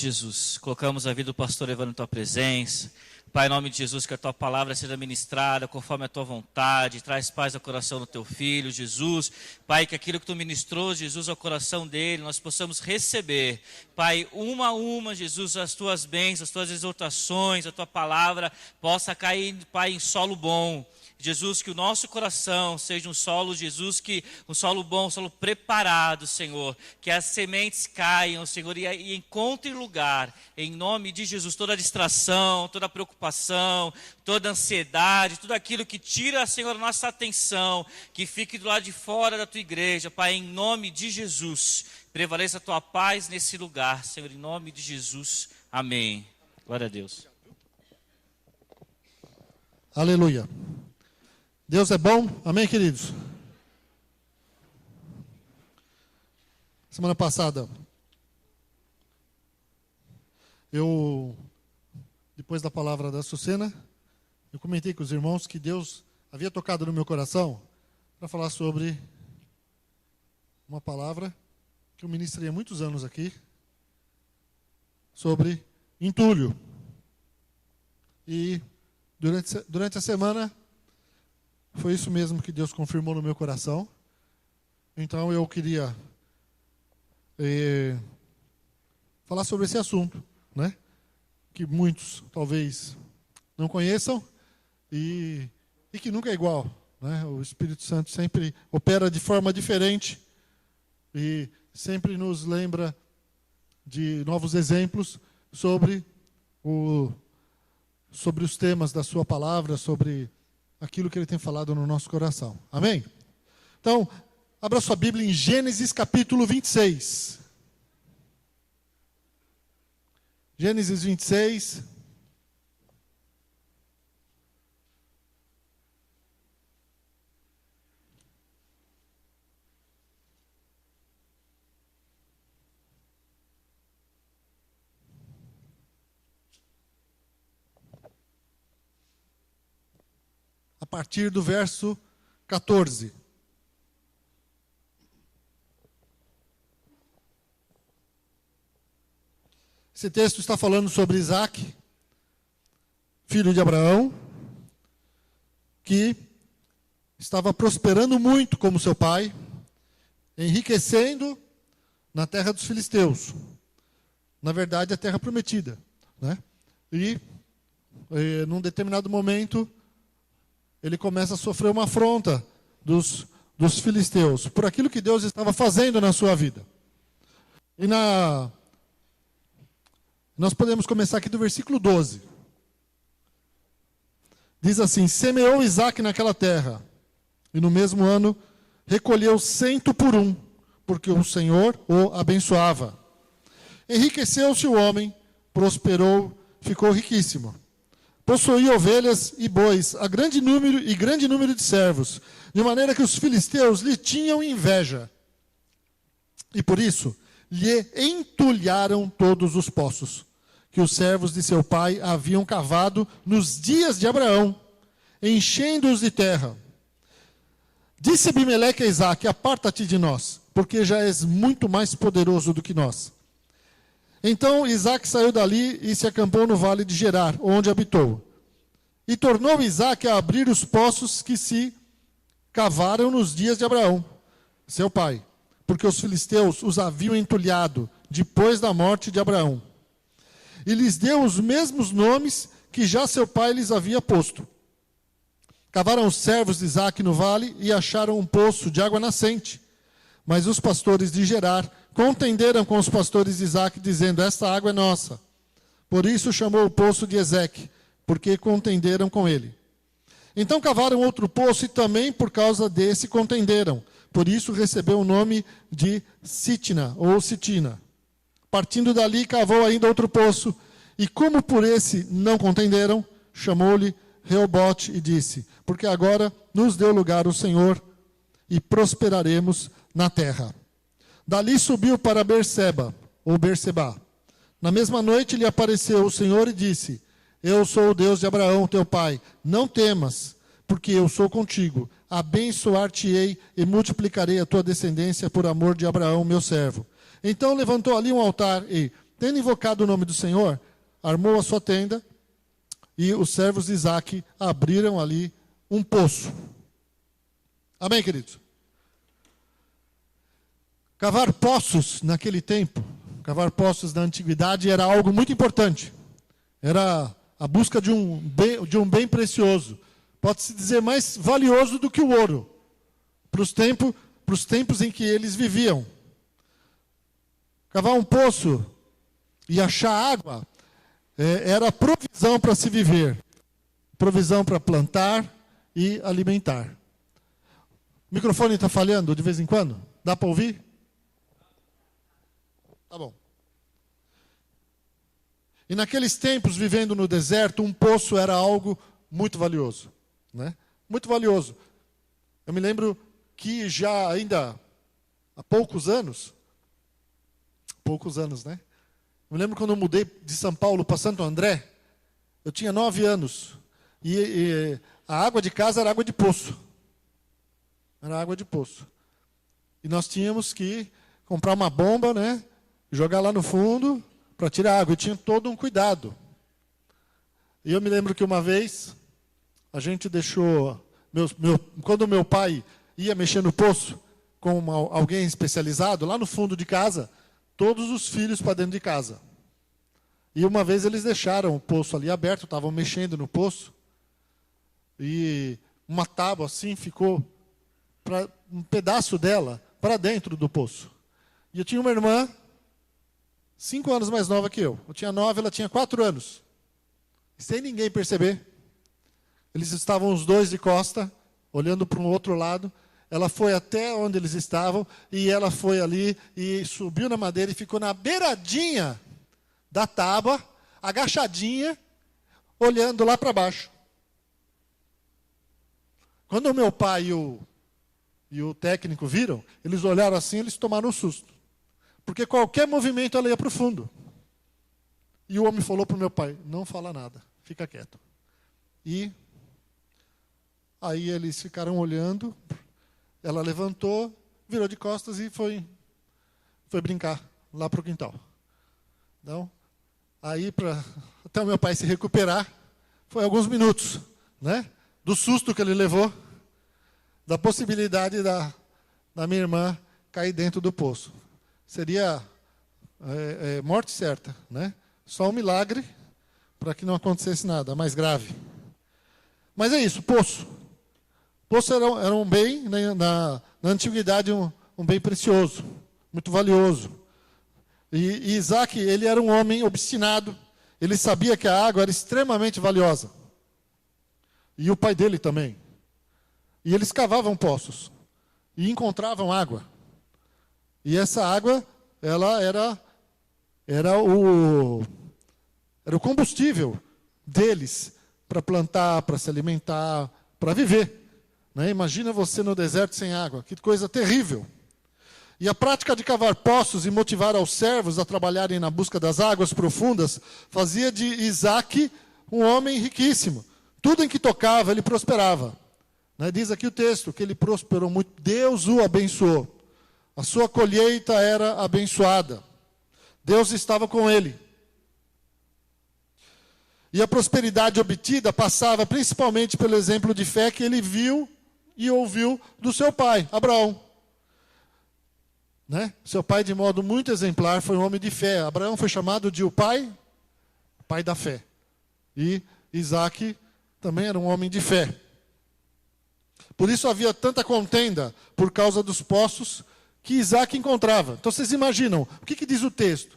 Jesus, colocamos a vida do pastor Evandro em tua presença. Pai, em nome de Jesus, que a tua palavra seja ministrada conforme a tua vontade. Traz paz ao coração do teu filho, Jesus. Pai, que aquilo que tu ministrou, Jesus, ao coração dele, nós possamos receber. Pai, uma a uma, Jesus, as tuas bênçãos, as tuas exortações, a tua palavra possa cair, Pai, em solo bom. Jesus, que o nosso coração seja um solo, Jesus, que um solo bom, um solo preparado, Senhor. Que as sementes caiam, Senhor, e encontrem lugar, em nome de Jesus. Toda distração, toda preocupação, toda ansiedade, tudo aquilo que tira, Senhor, a nossa atenção, que fique do lado de fora da tua igreja, Pai, em nome de Jesus. Prevaleça a tua paz nesse lugar, Senhor, em nome de Jesus. Amém. Glória a Deus. Aleluia. Deus é bom, amém, queridos? Semana passada, depois da palavra da Sucena, eu comentei com os irmãos que Deus havia tocado no meu coração para falar sobre uma palavra que eu ministrei há muitos anos aqui, sobre entulho. E durante a semana, foi isso mesmo que Deus confirmou no meu coração. Então eu queria falar sobre esse assunto, né? Que muitos talvez não conheçam e que nunca é igual, né? O Espírito Santo sempre opera de forma diferente e sempre nos lembra de novos exemplos sobre os temas da sua palavra, sobre aquilo que ele tem falado no nosso coração. Amém? Então, abra sua Bíblia em Gênesis capítulo 26. Gênesis 26. A partir do verso 14. Esse texto está falando sobre Isaac, filho de Abraão, que estava prosperando muito como seu pai, enriquecendo na terra dos filisteus. Na verdade, a terra prometida, né? E num determinado momento, ele começa a sofrer uma afronta dos filisteus, por aquilo que Deus estava fazendo na sua vida. E nós podemos começar aqui do versículo 12. Diz assim: semeou Isaac naquela terra, e no mesmo ano recolheu 100 por um, porque o Senhor o abençoava. Enriqueceu-se o homem, prosperou, ficou riquíssimo. Possuía ovelhas e bois, grande número de servos, de maneira que os filisteus lhe tinham inveja. E por isso lhe entulharam todos os poços, que os servos de seu pai haviam cavado nos dias de Abraão, enchendo-os de terra. Disse Abimeleque a Isaque: aparta-te de nós, porque já és muito mais poderoso do que nós. Então Isaque saiu dali e se acampou no vale de Gerar, onde habitou. E tornou Isaque a abrir os poços que se cavaram nos dias de Abraão, seu pai, porque os filisteus os haviam entulhado depois da morte de Abraão. E lhes deu os mesmos nomes que já seu pai lhes havia posto. Cavaram os servos de Isaque no vale e acharam um poço de água nascente. Mas os pastores de Gerar contenderam com os pastores de Isaque, dizendo: esta água é nossa. Por isso chamou o poço de Ezeque, porque contenderam com ele. Então cavaram outro poço e também por causa desse contenderam. Por isso recebeu o nome de Sitna ou Sitina. Partindo dali, cavou ainda outro poço, e como por esse não contenderam, chamou-lhe Reobote e disse: porque agora nos deu lugar o Senhor, e prosperaremos na terra. Dali subiu para Berseba, ou Berseba. Na mesma noite lhe apareceu o Senhor e disse: eu sou o Deus de Abraão, teu pai. Não temas, porque eu sou contigo. Abençoar-te-ei e multiplicarei a tua descendência por amor de Abraão, meu servo. Então levantou ali um altar e, Tendo invocado o nome do Senhor, armou a sua tenda e os servos de Isaque abriram ali um poço. Amém, queridos? Cavar poços naquele tempo, cavar poços na antiguidade era algo muito importante. Era a busca de um bem precioso. Pode-se dizer mais valioso do que o ouro, para os tempos em que eles viviam. Cavar um poço e achar água era provisão para se viver, provisão para plantar e alimentar. O microfone está falhando de vez em quando? Dá para ouvir? Tá bom. E naqueles tempos, vivendo no deserto, um poço era algo muito valioso, né? Muito valioso. Eu me lembro que já ainda há poucos anos, né? Eu me lembro quando eu mudei de São Paulo para Santo André, eu tinha 9 anos. E a água de casa era água de poço. Era água de poço. E nós tínhamos que comprar uma bomba, né? Jogar lá no fundo para tirar água. E tinha todo um cuidado. E eu me lembro que uma vez, a gente deixou... quando meu pai ia mexer no poço com alguém especializado, lá no fundo de casa, todos os filhos para dentro de casa. E uma vez eles deixaram o poço ali aberto, estavam mexendo no poço, e uma tábua assim ficou, um pedaço dela, para dentro do poço. E eu tinha uma irmã, 5 anos mais nova que eu. Eu tinha 9, ela tinha 4 anos. E sem ninguém perceber, eles estavam os dois de costa, olhando para um outro lado. Ela foi até onde eles estavam, e ela foi ali, e subiu na madeira, e ficou na beiradinha da tábua, agachadinha, olhando lá para baixo. Quando o meu pai e o técnico viram, eles olharam assim, eles tomaram um susto. Porque qualquer movimento ela ia para o fundo. E o homem falou para o meu pai, não fala nada, fica quieto. E aí eles ficaram olhando, ela levantou, virou de costas e foi brincar lá para o quintal. Então, aí até o meu pai se recuperar, foi alguns minutos, né? Do susto que ele levou, da possibilidade da minha irmã cair dentro do poço. Seria morte certa, né? Só um milagre para que não acontecesse nada mais grave. Mas é isso, poço. Poço era um bem, né, na antiguidade, um bem precioso, muito valioso. E Isaac, ele era um homem obstinado. Ele sabia que a água era extremamente valiosa. E o pai dele também. E eles cavavam poços. E encontravam água. E essa água, ela era o combustível deles para plantar, para se alimentar, para viver. Né? Imagina você no deserto sem água. Que coisa terrível. E a prática de cavar poços e motivar aos servos a trabalharem na busca das águas profundas fazia de Isaac um homem riquíssimo. Tudo em que tocava, ele prosperava. Né? Diz aqui o texto que ele prosperou muito. Deus o abençoou. A sua colheita era abençoada. Deus estava com ele. E a prosperidade obtida passava principalmente pelo exemplo de fé que ele viu e ouviu do seu pai, Abraão. Né? Seu pai, de modo muito exemplar, foi um homem de fé. Abraão foi chamado de o pai da fé. E Isaac também era um homem de fé. Por isso havia tanta contenda por causa dos poços que Isaac encontrava. Então vocês imaginam, o que diz o texto?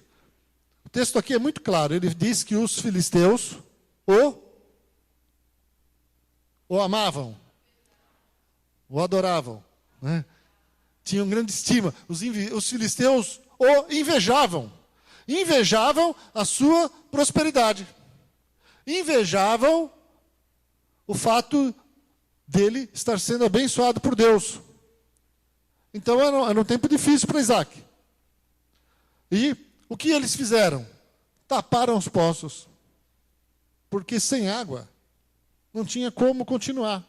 O texto aqui é muito claro. Ele diz que os filisteus o amavam, o adoravam, né? Tinham grande estima. Os filisteus o invejavam. Invejavam a sua prosperidade. Invejavam o fato dele estar sendo abençoado por Deus. Então era um tempo difícil para Isaac. E o que eles fizeram? Taparam os poços. Porque sem água não tinha como continuar.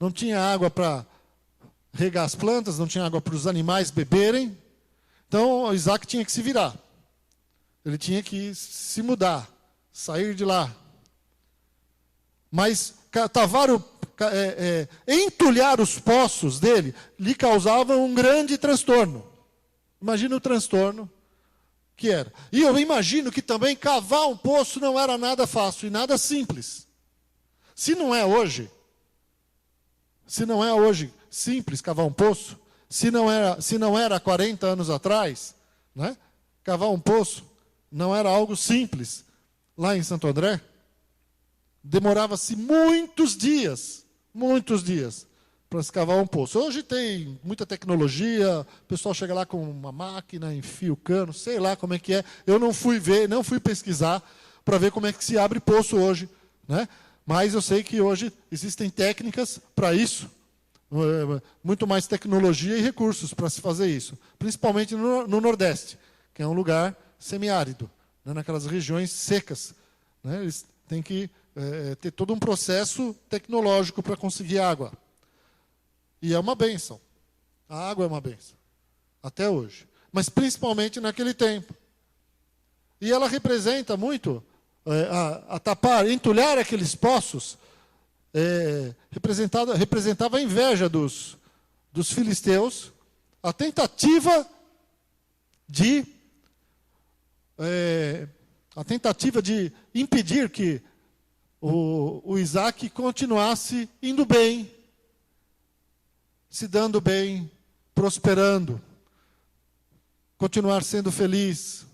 Não tinha água para regar as plantas, não tinha água para os animais beberem. Então Isaac tinha que se virar. Ele tinha que se mudar, sair de lá. Mas entulhar os poços dele lhe causava um grande transtorno. Imagina o transtorno que era. E eu imagino que também cavar um poço não era nada fácil e nada simples. Se não é hoje simples cavar um poço, se não era 40 anos atrás, né? Cavar um poço não era algo simples. Lá em Santo André, demorava-se muitos dias para se cavar um poço. Hoje tem muita tecnologia, o pessoal chega lá com uma máquina, enfia o cano, sei lá como é que é. Eu não fui pesquisar para ver como é que se abre poço hoje, né? Mas eu sei que hoje existem técnicas para isso, muito mais tecnologia e recursos para se fazer isso, principalmente no Nordeste, que é um lugar semiárido, né? Naquelas regiões secas, né? Eles têm que ter todo um processo tecnológico para conseguir água. E é uma bênção. A água é uma bênção. Até hoje. Mas principalmente naquele tempo. E ela representa muito, entulhar aqueles poços, representava a inveja dos filisteus, a tentativa de impedir que o Isaac continuasse indo bem, se dando bem, prosperando, continuar sendo feliz,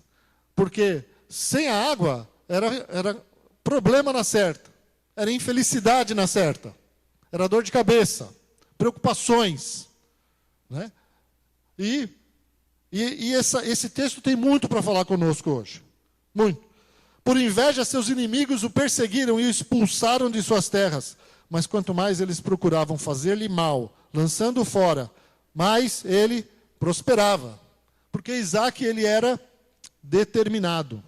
porque sem a água era problema na certa, era infelicidade na certa, era dor de cabeça, preocupações, né? E esse texto tem muito para falar conosco hoje, muito. Por inveja, seus inimigos o perseguiram e o expulsaram de suas terras. Mas quanto mais eles procuravam fazer-lhe mal, lançando-o fora, mais ele prosperava. Porque Isaac, ele era determinado.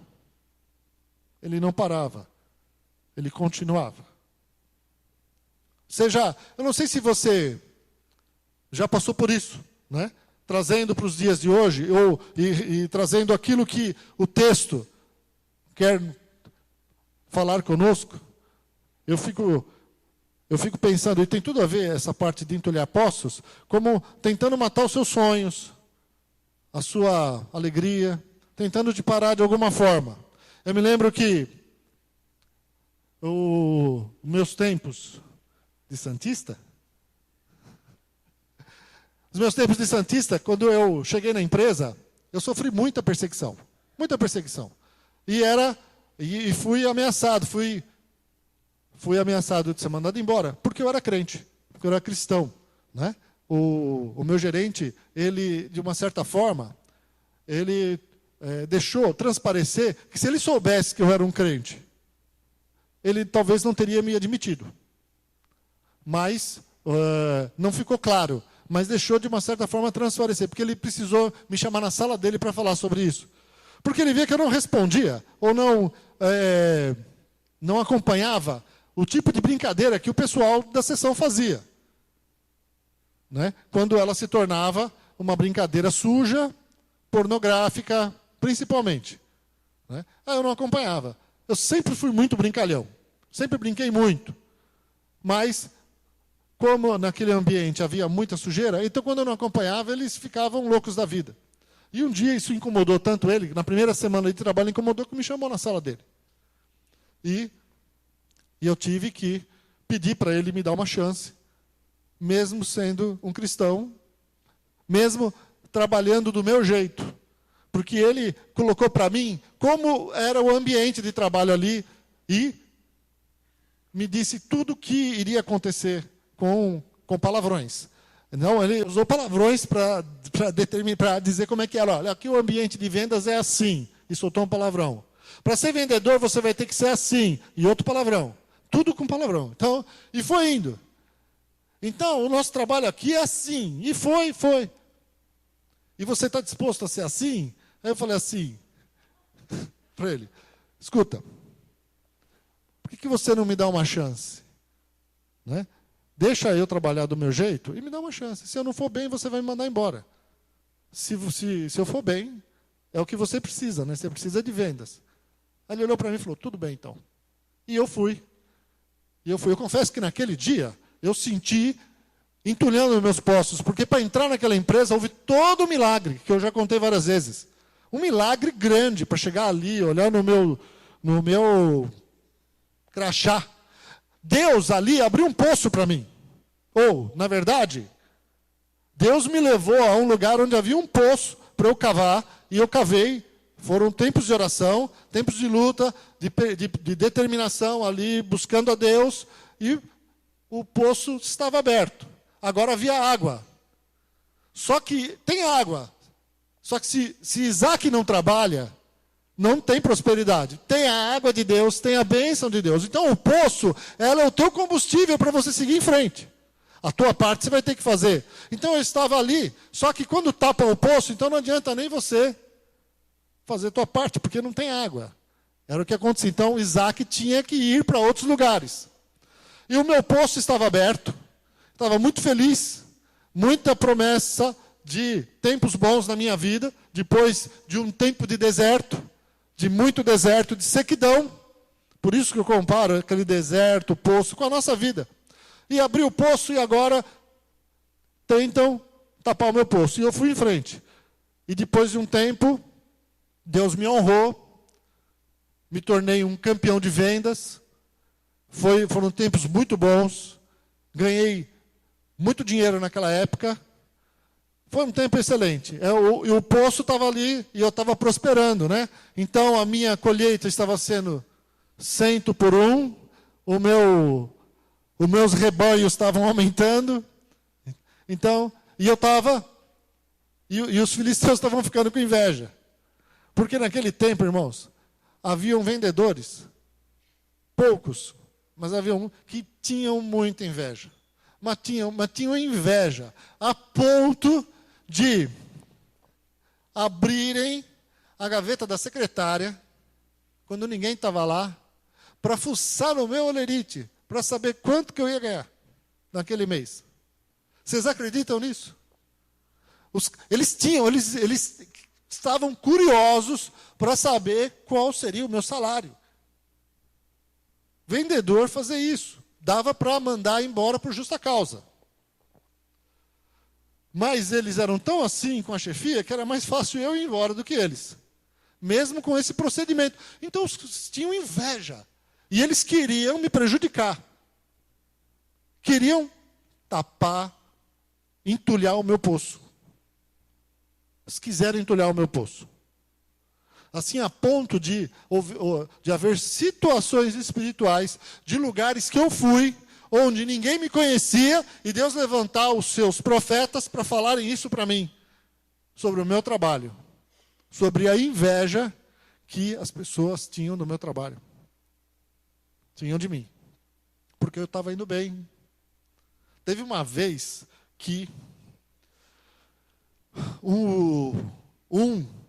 Ele não parava. Ele continuava. Eu não sei se você já passou por isso, né? Trazendo para os dias de hoje, e trazendo aquilo que o texto quer falar conosco. Eu fico pensando, e tem tudo a ver essa parte de entulhar poços, como tentando matar os seus sonhos, a sua alegria, tentando te parar de alguma forma. Eu me lembro que os meus tempos de santista, quando eu cheguei na empresa, eu sofri muita perseguição. Muita perseguição. E fui ameaçado, fui ameaçado de ser mandado embora, porque eu era crente, porque eu era cristão, né? O meu gerente, ele, de uma certa forma, ele deixou transparecer que se ele soubesse que eu era um crente, ele talvez não teria me admitido. Mas não ficou claro, mas deixou de uma certa forma transparecer, porque ele precisou me chamar na sala dele para falar sobre isso. Porque ele via que eu não respondia, ou não acompanhava o tipo de brincadeira que o pessoal da sessão fazia, né? Quando ela se tornava uma brincadeira suja, pornográfica, principalmente, né? Eu não acompanhava. Eu sempre fui muito brincalhão, sempre brinquei muito. Mas, como naquele ambiente havia muita sujeira, então quando eu não acompanhava, eles ficavam loucos da vida. E um dia isso incomodou tanto ele, na primeira semana de trabalho incomodou, que me chamou na sala dele. E eu tive que pedir para ele me dar uma chance, mesmo sendo um cristão, mesmo trabalhando do meu jeito. Porque ele colocou para mim como era o ambiente de trabalho ali e me disse tudo o que iria acontecer com palavrões. Não, ele usou palavrões para dizer como é que era. Olha, aqui o ambiente de vendas é assim, e soltou um palavrão. Para ser vendedor, você vai ter que ser assim, e outro palavrão. Tudo com palavrão. Então, e foi indo. Então, o nosso trabalho aqui é assim, e foi. E você está disposto a ser assim? Aí eu falei assim, para ele, escuta, por que você não me dá uma chance? Né? Deixa eu trabalhar do meu jeito e me dá uma chance. Se eu não for bem, você vai me mandar embora. Se eu for bem, é o que você precisa, né? Você precisa de vendas. Aí ele olhou para mim e falou, tudo bem então. E eu fui. Eu confesso que naquele dia, eu senti entulhando os meus postos, porque para entrar naquela empresa houve todo um milagre, que eu já contei várias vezes. Um milagre grande para chegar ali, olhar no meu crachá. Deus ali abriu um poço para mim. Ou, na verdade, Deus me levou a um lugar onde havia um poço para eu cavar, e eu cavei. Foram tempos de oração, tempos de luta, de determinação ali, buscando a Deus, e o poço estava aberto. Agora havia água. Só que tem água. Só que se Isaac não trabalha, não tem prosperidade. Tem a água de Deus, tem a bênção de Deus. Então o poço, ela é o teu combustível para você seguir em frente. A tua parte você vai ter que fazer. Então eu estava ali, só que quando tapa o poço, então não adianta nem você fazer a tua parte, porque não tem água. Era o que acontecia. Então Isaac tinha que ir para outros lugares. E o meu poço estava aberto. Estava muito feliz. Muita promessa de tempos bons na minha vida. Depois de um tempo de deserto. De muito deserto, de sequidão. Por isso que eu comparo aquele deserto, poço, com a nossa vida. E abri o poço e agora tentam tapar o meu poço. E eu fui em frente. E depois de um tempo, Deus me honrou, me tornei um campeão de vendas, foram tempos muito bons, ganhei muito dinheiro naquela época, foi um tempo excelente. E o poço estava ali e eu estava prosperando, né? Então a minha colheita estava sendo 100 por 1, os meus rebanhos estavam aumentando, então, e eu estava, e os filisteus estavam ficando com inveja. Porque naquele tempo, irmãos, haviam vendedores, poucos, mas haviam que tinham muita inveja. Mas tinham inveja a ponto de abrirem a gaveta da secretária, quando ninguém estava lá, para fuçar no meu olerite, para saber quanto que eu ia ganhar naquele mês. Vocês acreditam nisso? Eles estavam curiosos para saber qual seria o meu salário. Vendedor fazer isso. Dava para mandar embora por justa causa. Mas eles eram tão assim com a chefia que era mais fácil eu ir embora do que eles. Mesmo com esse procedimento. Então tinham inveja. E eles queriam me prejudicar. Queriam tapar, entulhar o meu poço. Eles quiseram entulhar o meu poço. Assim, a ponto de haver situações espirituais, de lugares que eu fui, onde ninguém me conhecia, e Deus levantar os seus profetas para falarem isso para mim, sobre o meu trabalho, sobre a inveja que as pessoas tinham do meu trabalho. Tinham de mim. Porque eu estava indo bem. Teve uma vez que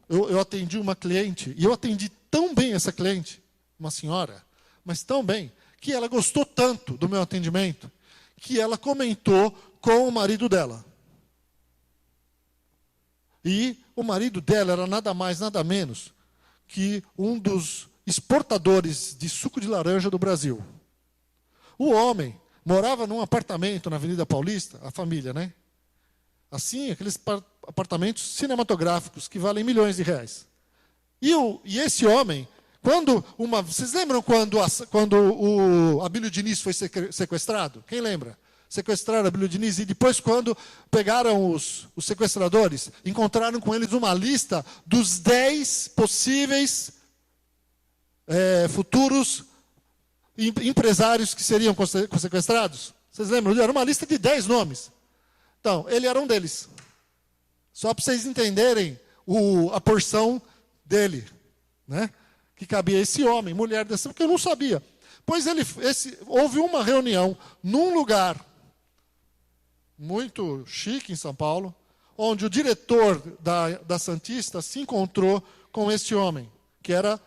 eu atendi uma cliente, e eu atendi tão bem essa cliente, uma senhora, mas tão bem, que ela gostou tanto do meu atendimento, que ela comentou com o marido dela. E o marido dela era nada mais, nada menos que um dos exportadores de suco de laranja do Brasil. O homem morava num apartamento na Avenida Paulista, a família, né? Assim, aqueles apartamentos cinematográficos que valem milhões de reais. E esse homem, vocês lembram quando o Abílio Diniz foi sequestrado? Quem lembra? Sequestraram Abílio Diniz, e depois, quando pegaram os sequestradores, encontraram com eles uma lista dos 10 possíveis futuros empresários que seriam sequestrados. Vocês lembram? Era uma lista de 10 nomes. Então, ele era um deles. Só para vocês entenderem a porção dele, né? Que cabia a esse homem, mulher dessa, porque eu não sabia. Pois houve uma reunião num lugar muito chique em São Paulo, onde o diretor da Santista se encontrou com esse homem, que era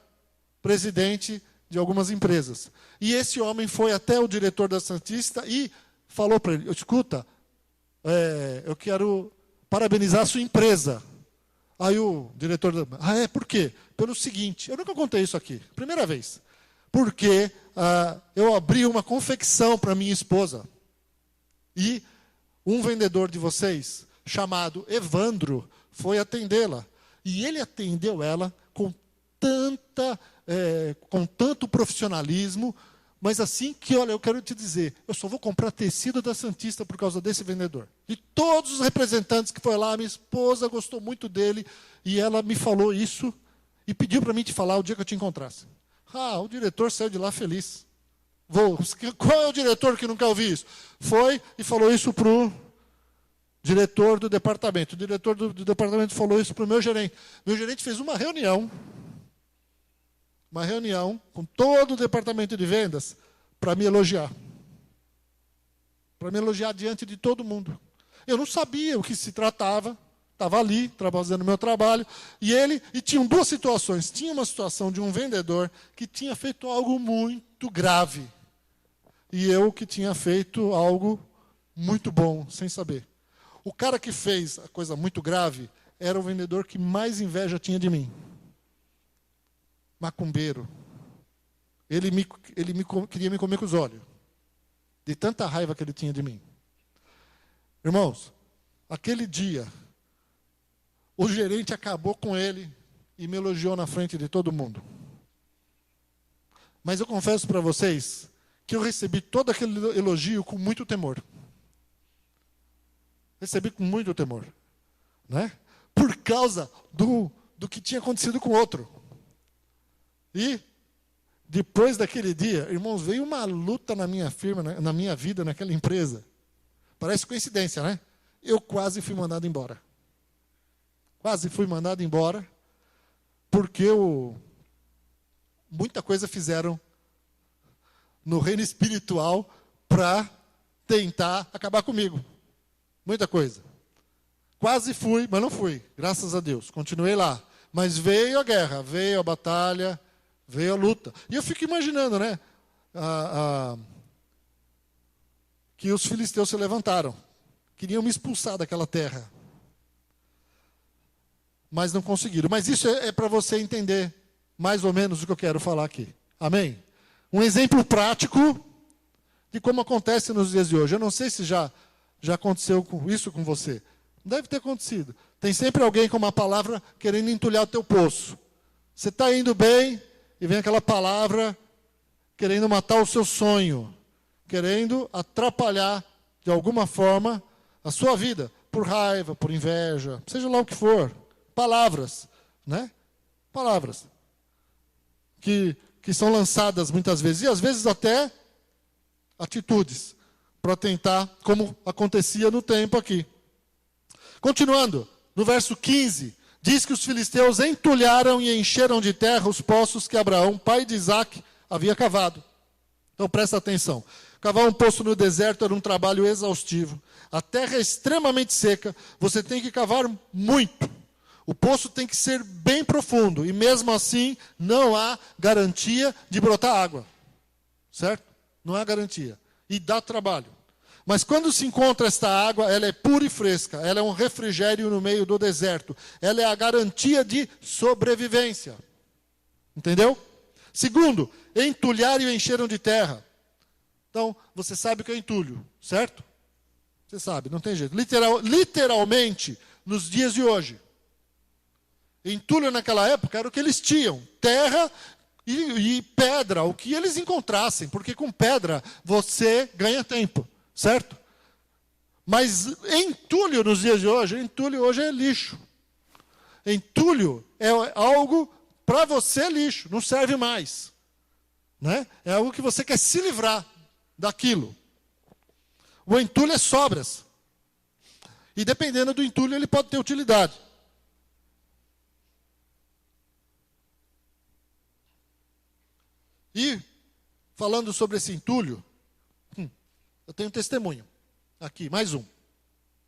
presidente de algumas empresas. E esse homem foi até o diretor da Santista e falou para ele: escuta, eu quero parabenizar a sua empresa. Aí o diretor, por quê? Pelo seguinte, eu nunca contei isso aqui, primeira vez. Porque eu abri uma confecção para minha esposa. E um vendedor de vocês, chamado Evandro, foi atendê-la. E ele atendeu ela com tanto profissionalismo, mas assim que, olha, eu quero te dizer, eu só vou comprar tecido da Santista por causa desse vendedor. E todos os representantes que foram lá, minha esposa gostou muito dele, e ela me falou isso, e pediu para mim te falar o dia que eu te encontrasse. O diretor saiu de lá feliz. Qual é o diretor que nunca ouviu isso? Foi e falou isso para o diretor do departamento. O diretor do departamento falou isso para o meu gerente. Meu gerente fez uma reunião com todo o departamento de vendas para me elogiar. Para me elogiar diante de todo mundo. Eu não sabia o que se tratava, estava ali, fazendo o meu trabalho, e tinham duas situações. Tinha uma situação de um vendedor que tinha feito algo muito grave, e eu que tinha feito algo muito bom, sem saber. O cara que fez a coisa muito grave era o vendedor que mais inveja tinha de mim. Macumbeiro. Ele queria me comer com os olhos, de tanta raiva que ele tinha de mim. Irmãos, aquele dia, o gerente acabou com ele e me elogiou na frente de todo mundo. Mas eu confesso para vocês que eu recebi todo aquele elogio com muito temor. Recebi com muito temor. Né? Por causa do que tinha acontecido com o outro. E, depois daquele dia, irmãos, veio uma luta na minha firma, na minha vida, naquela empresa. Parece coincidência, né? Eu quase fui mandado embora. Quase fui mandado embora, porque muita coisa fizeram no reino espiritual para tentar acabar comigo. Muita coisa. Quase fui, mas não fui, graças a Deus. Continuei lá. Mas veio a guerra, veio a batalha, veio a luta. E eu fico imaginando, né? Que os filisteus se levantaram. Queriam me expulsar daquela terra. Mas não conseguiram. Mas isso é para você entender mais ou menos o que eu quero falar aqui. Amém? Um exemplo prático de como acontece nos dias de hoje. Eu não sei se já aconteceu isso com você. Deve ter acontecido. Tem sempre alguém com uma palavra querendo entulhar o teu poço. Você está indo bem e vem aquela palavra querendo matar o seu sonho, querendo atrapalhar de alguma forma a sua vida, por raiva, por inveja, seja lá o que for. Palavras, né? Palavras que são lançadas muitas vezes, e às vezes até atitudes, para tentar, como acontecia no tempo aqui. Continuando, no verso 15, diz que os filisteus entulharam e encheram de terra os poços que Abraão, pai de Isaque, havia cavado. Então presta atenção. Cavar um poço no deserto era um trabalho exaustivo. A terra é extremamente seca, você tem que cavar muito. O poço tem que ser bem profundo, e mesmo assim não há garantia de brotar água. Certo? Não há garantia. E dá trabalho. Mas quando se encontra esta água, ela é pura e fresca. Ela é um refrigério no meio do deserto. Ela é a garantia de sobrevivência. Entendeu? Segundo, entulharam e encheram de terra. Então, você sabe o que é entulho, certo? Você sabe, não tem jeito. Literalmente, nos dias de hoje. Entulho naquela época era o que eles tinham. Terra e pedra, o que eles encontrassem. Porque com pedra você ganha tempo. Certo? Mas entulho nos dias de hoje, entulho hoje é lixo. Entulho é algo para você lixo, não serve mais. Né? É algo que você quer se livrar daquilo. O entulho é sobras. E dependendo do entulho, ele pode ter utilidade. E, falando sobre esse entulho, eu tenho um testemunho, aqui, mais um,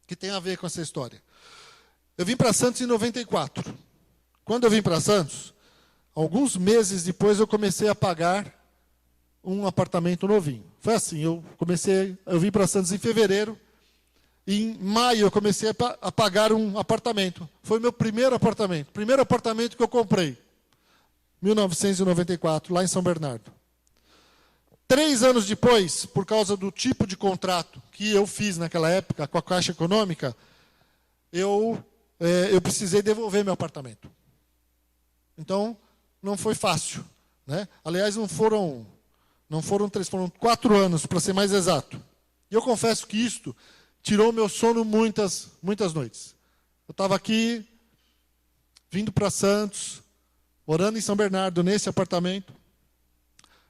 que tem a ver com essa história. Eu vim para Santos em 94. Quando eu vim para Santos, alguns meses depois eu comecei a pagar um apartamento novinho. Foi assim, eu vim para Santos em fevereiro, Em maio eu comecei a pagar um apartamento. Foi meu primeiro apartamento. Primeiro apartamento que eu comprei. 1994, lá em São Bernardo. 3 anos depois, por causa do tipo de contrato que eu fiz naquela época com a Caixa Econômica, eu precisei devolver meu apartamento. Então, não foi fácil, né? Aliás, não foram 3, foram 4 anos, para ser mais exato. E eu confesso que isto tirou meu sono muitas noites. Eu estava aqui, vindo para Santos, morando em São Bernardo, nesse apartamento,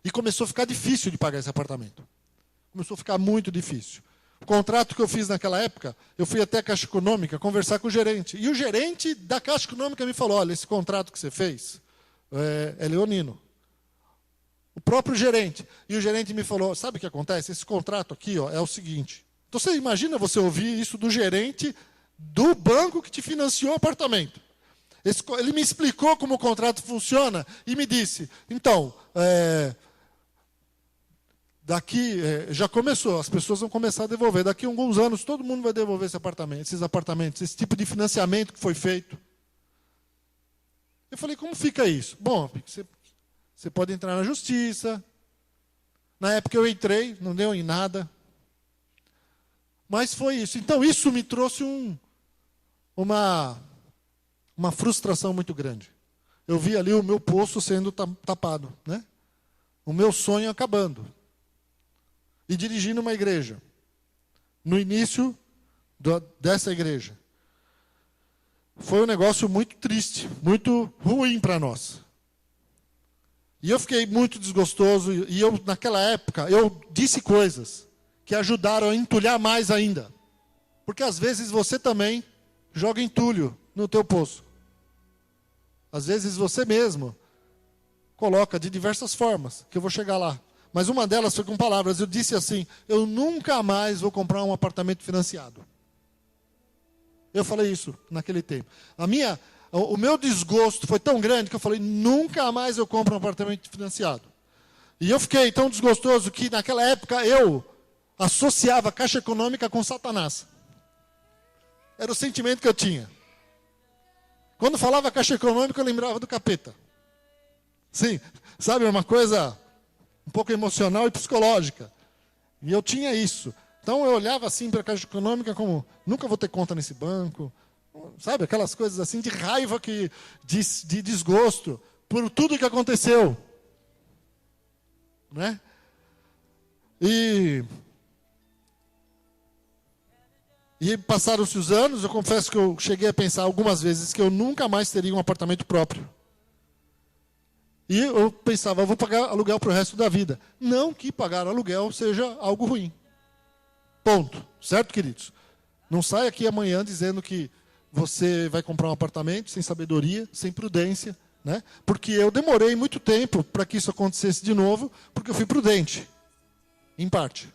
e começou a ficar difícil de pagar esse apartamento. Começou a ficar muito difícil. O contrato que eu fiz naquela época, eu fui até a Caixa Econômica conversar com o gerente. E o gerente da Caixa Econômica me falou, olha, esse contrato que você fez é leonino. O próprio gerente. E o gerente me falou, sabe o que acontece? Esse contrato aqui é o seguinte. Então você imagina você ouvir isso do gerente do banco que te financiou o apartamento. Ele me explicou como o contrato funciona e me disse, então, daqui, já começou, as pessoas vão começar a devolver. Daqui a alguns anos, todo mundo vai devolver esses apartamentos, esse tipo de financiamento que foi feito. Eu falei, como fica isso? Bom, você pode entrar na justiça. Na época eu entrei, não deu em nada. Mas foi isso. Então, isso me trouxe uma frustração muito grande. Eu vi ali o meu poço sendo tapado, né? O meu sonho acabando. E dirigindo uma igreja. No início dessa igreja. Foi um negócio muito triste, muito ruim para nós. E eu fiquei muito desgostoso. E eu, naquela época, eu disse coisas que ajudaram a entulhar mais ainda. Porque às vezes você também joga entulho no teu poço. Às vezes você mesmo coloca de diversas formas, que eu vou chegar lá. Mas uma delas foi com palavras. Eu disse assim, eu nunca mais vou comprar um apartamento financiado. Eu falei isso naquele tempo. O meu desgosto foi tão grande que eu falei, nunca mais eu compro um apartamento financiado. E eu fiquei tão desgostoso que naquela época eu associava a Caixa Econômica com Satanás. Era o sentimento que eu tinha. Quando falava Caixa Econômica, eu lembrava do capeta. Sim, sabe, uma coisa um pouco emocional e psicológica. E eu tinha isso. Então eu olhava assim para a Caixa Econômica como, nunca vou ter conta nesse banco. Sabe, aquelas coisas assim de raiva, de desgosto, por tudo que aconteceu. Né? E passaram-se os anos, eu confesso que eu cheguei a pensar algumas vezes que eu nunca mais teria um apartamento próprio. E eu pensava, eu vou pagar aluguel para o resto da vida. Não que pagar aluguel seja algo ruim. Ponto. Certo, queridos? Não saia aqui amanhã dizendo que você vai comprar um apartamento sem sabedoria, sem prudência, né? Porque eu demorei muito tempo para que isso acontecesse de novo, porque eu fui prudente, em parte.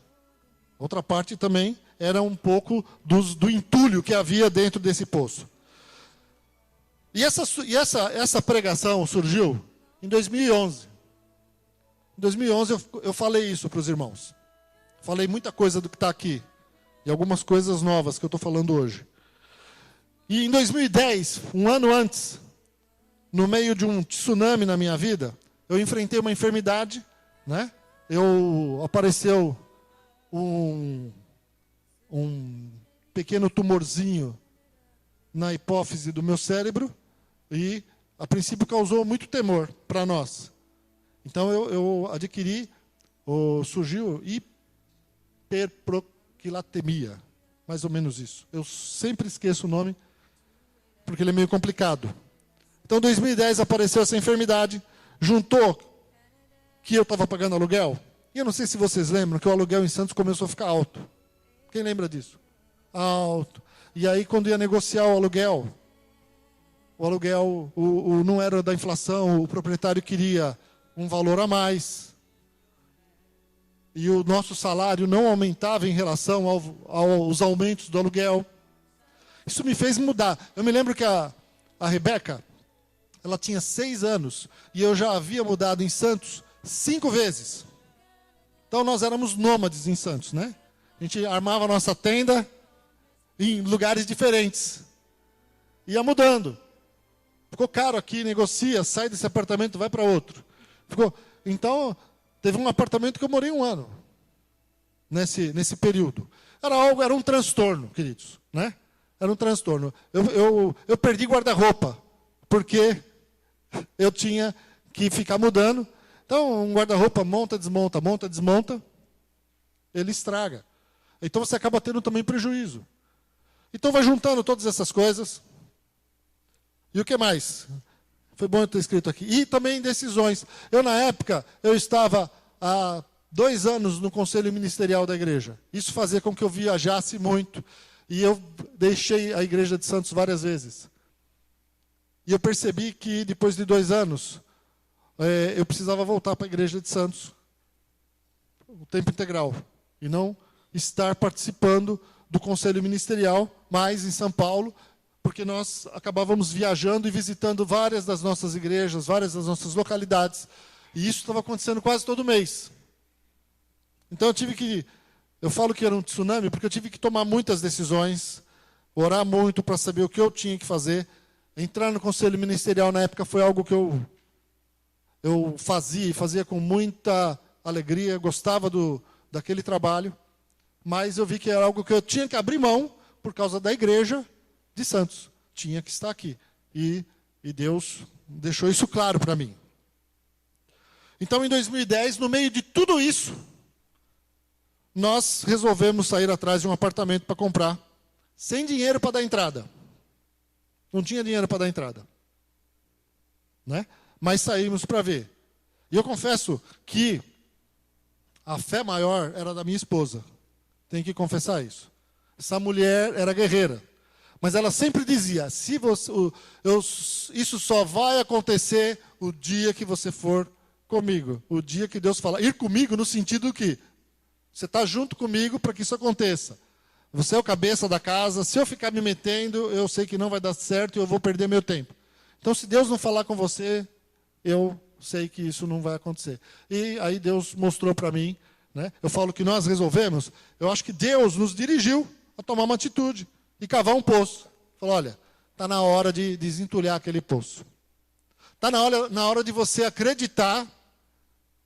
Outra parte também era um pouco do entulho que havia dentro desse poço. E essa pregação surgiu em 2011. Em 2011 eu falei isso para os irmãos. Falei muita coisa do que está aqui. E algumas coisas novas que eu estou falando hoje. E em 2010, um ano antes, no meio de um tsunami na minha vida, eu enfrentei uma enfermidade, né? Apareceu um pequeno tumorzinho na hipófise do meu cérebro e, a princípio, causou muito temor para nós. Então, eu adquiri, surgiu hiperproquilatemia, mais ou menos isso. Eu sempre esqueço o nome, porque ele é meio complicado. Então, em 2010 apareceu essa enfermidade, juntou que eu estava pagando aluguel. E eu não sei se vocês lembram que o aluguel em Santos começou a ficar alto. Quem lembra disso? Alto. E aí, quando ia negociar o aluguel não era da inflação, o proprietário queria um valor a mais. E o nosso salário não aumentava em relação aos aumentos do aluguel. Isso me fez mudar. Eu me lembro que a Rebeca, ela tinha 6 anos, e eu já havia mudado em Santos 5 vezes. Então nós éramos nômades em Santos, né? A gente armava a nossa tenda em lugares diferentes. Ia mudando. Ficou caro aqui, negocia, sai desse apartamento, vai para outro. Então, teve um apartamento que eu morei 1 ano. Nesse período. Era um transtorno, queridos. Né? Era um transtorno. Eu perdi guarda-roupa, porque eu tinha que ficar mudando. Então, um guarda-roupa monta, desmonta, ele estraga. Então, você acaba tendo também prejuízo. Então, vai juntando todas essas coisas. E o que mais? Foi bom eu ter escrito aqui. E também decisões. Na época, eu estava há 2 anos no conselho ministerial da igreja. Isso fazia com que eu viajasse muito. E eu deixei a igreja de Santos várias vezes. E eu percebi que depois de 2 anos, eu precisava voltar para a igreja de Santos. O tempo integral. E não estar participando do conselho ministerial, mais em São Paulo, porque nós acabávamos viajando e visitando várias das nossas igrejas, várias das nossas localidades. E isso estava acontecendo quase todo mês. Então eu falo que era um tsunami, porque eu tive que tomar muitas decisões, orar muito para saber o que eu tinha que fazer. Entrar no conselho ministerial na época foi algo que eu fazia com muita alegria, gostava daquele trabalho, mas eu vi que era algo que eu tinha que abrir mão por causa da igreja de Santos. Tinha que estar aqui. E Deus deixou isso claro para mim. Então, em 2010, no meio de tudo isso, nós resolvemos sair atrás de um apartamento para comprar, sem dinheiro para dar entrada. Não tinha dinheiro para dar entrada. Né? Mas saímos para ver. E eu confesso que a fé maior era da minha esposa. Tenho que confessar isso. Essa mulher era guerreira. Mas ela sempre dizia, isso só vai acontecer o dia que você for comigo. O dia que Deus falar. Ir comigo no sentido que você está junto comigo para que isso aconteça. Você é o cabeça da casa. Se eu ficar me metendo, eu sei que não vai dar certo e eu vou perder meu tempo. Então, se Deus não falar com você, eu sei que isso não vai acontecer. E aí Deus mostrou para mim, né? Eu falo que nós resolvemos. Eu acho que Deus nos dirigiu a tomar uma atitude e cavar um poço. Falou, olha, está na hora de desentulhar aquele poço. Está na hora de você acreditar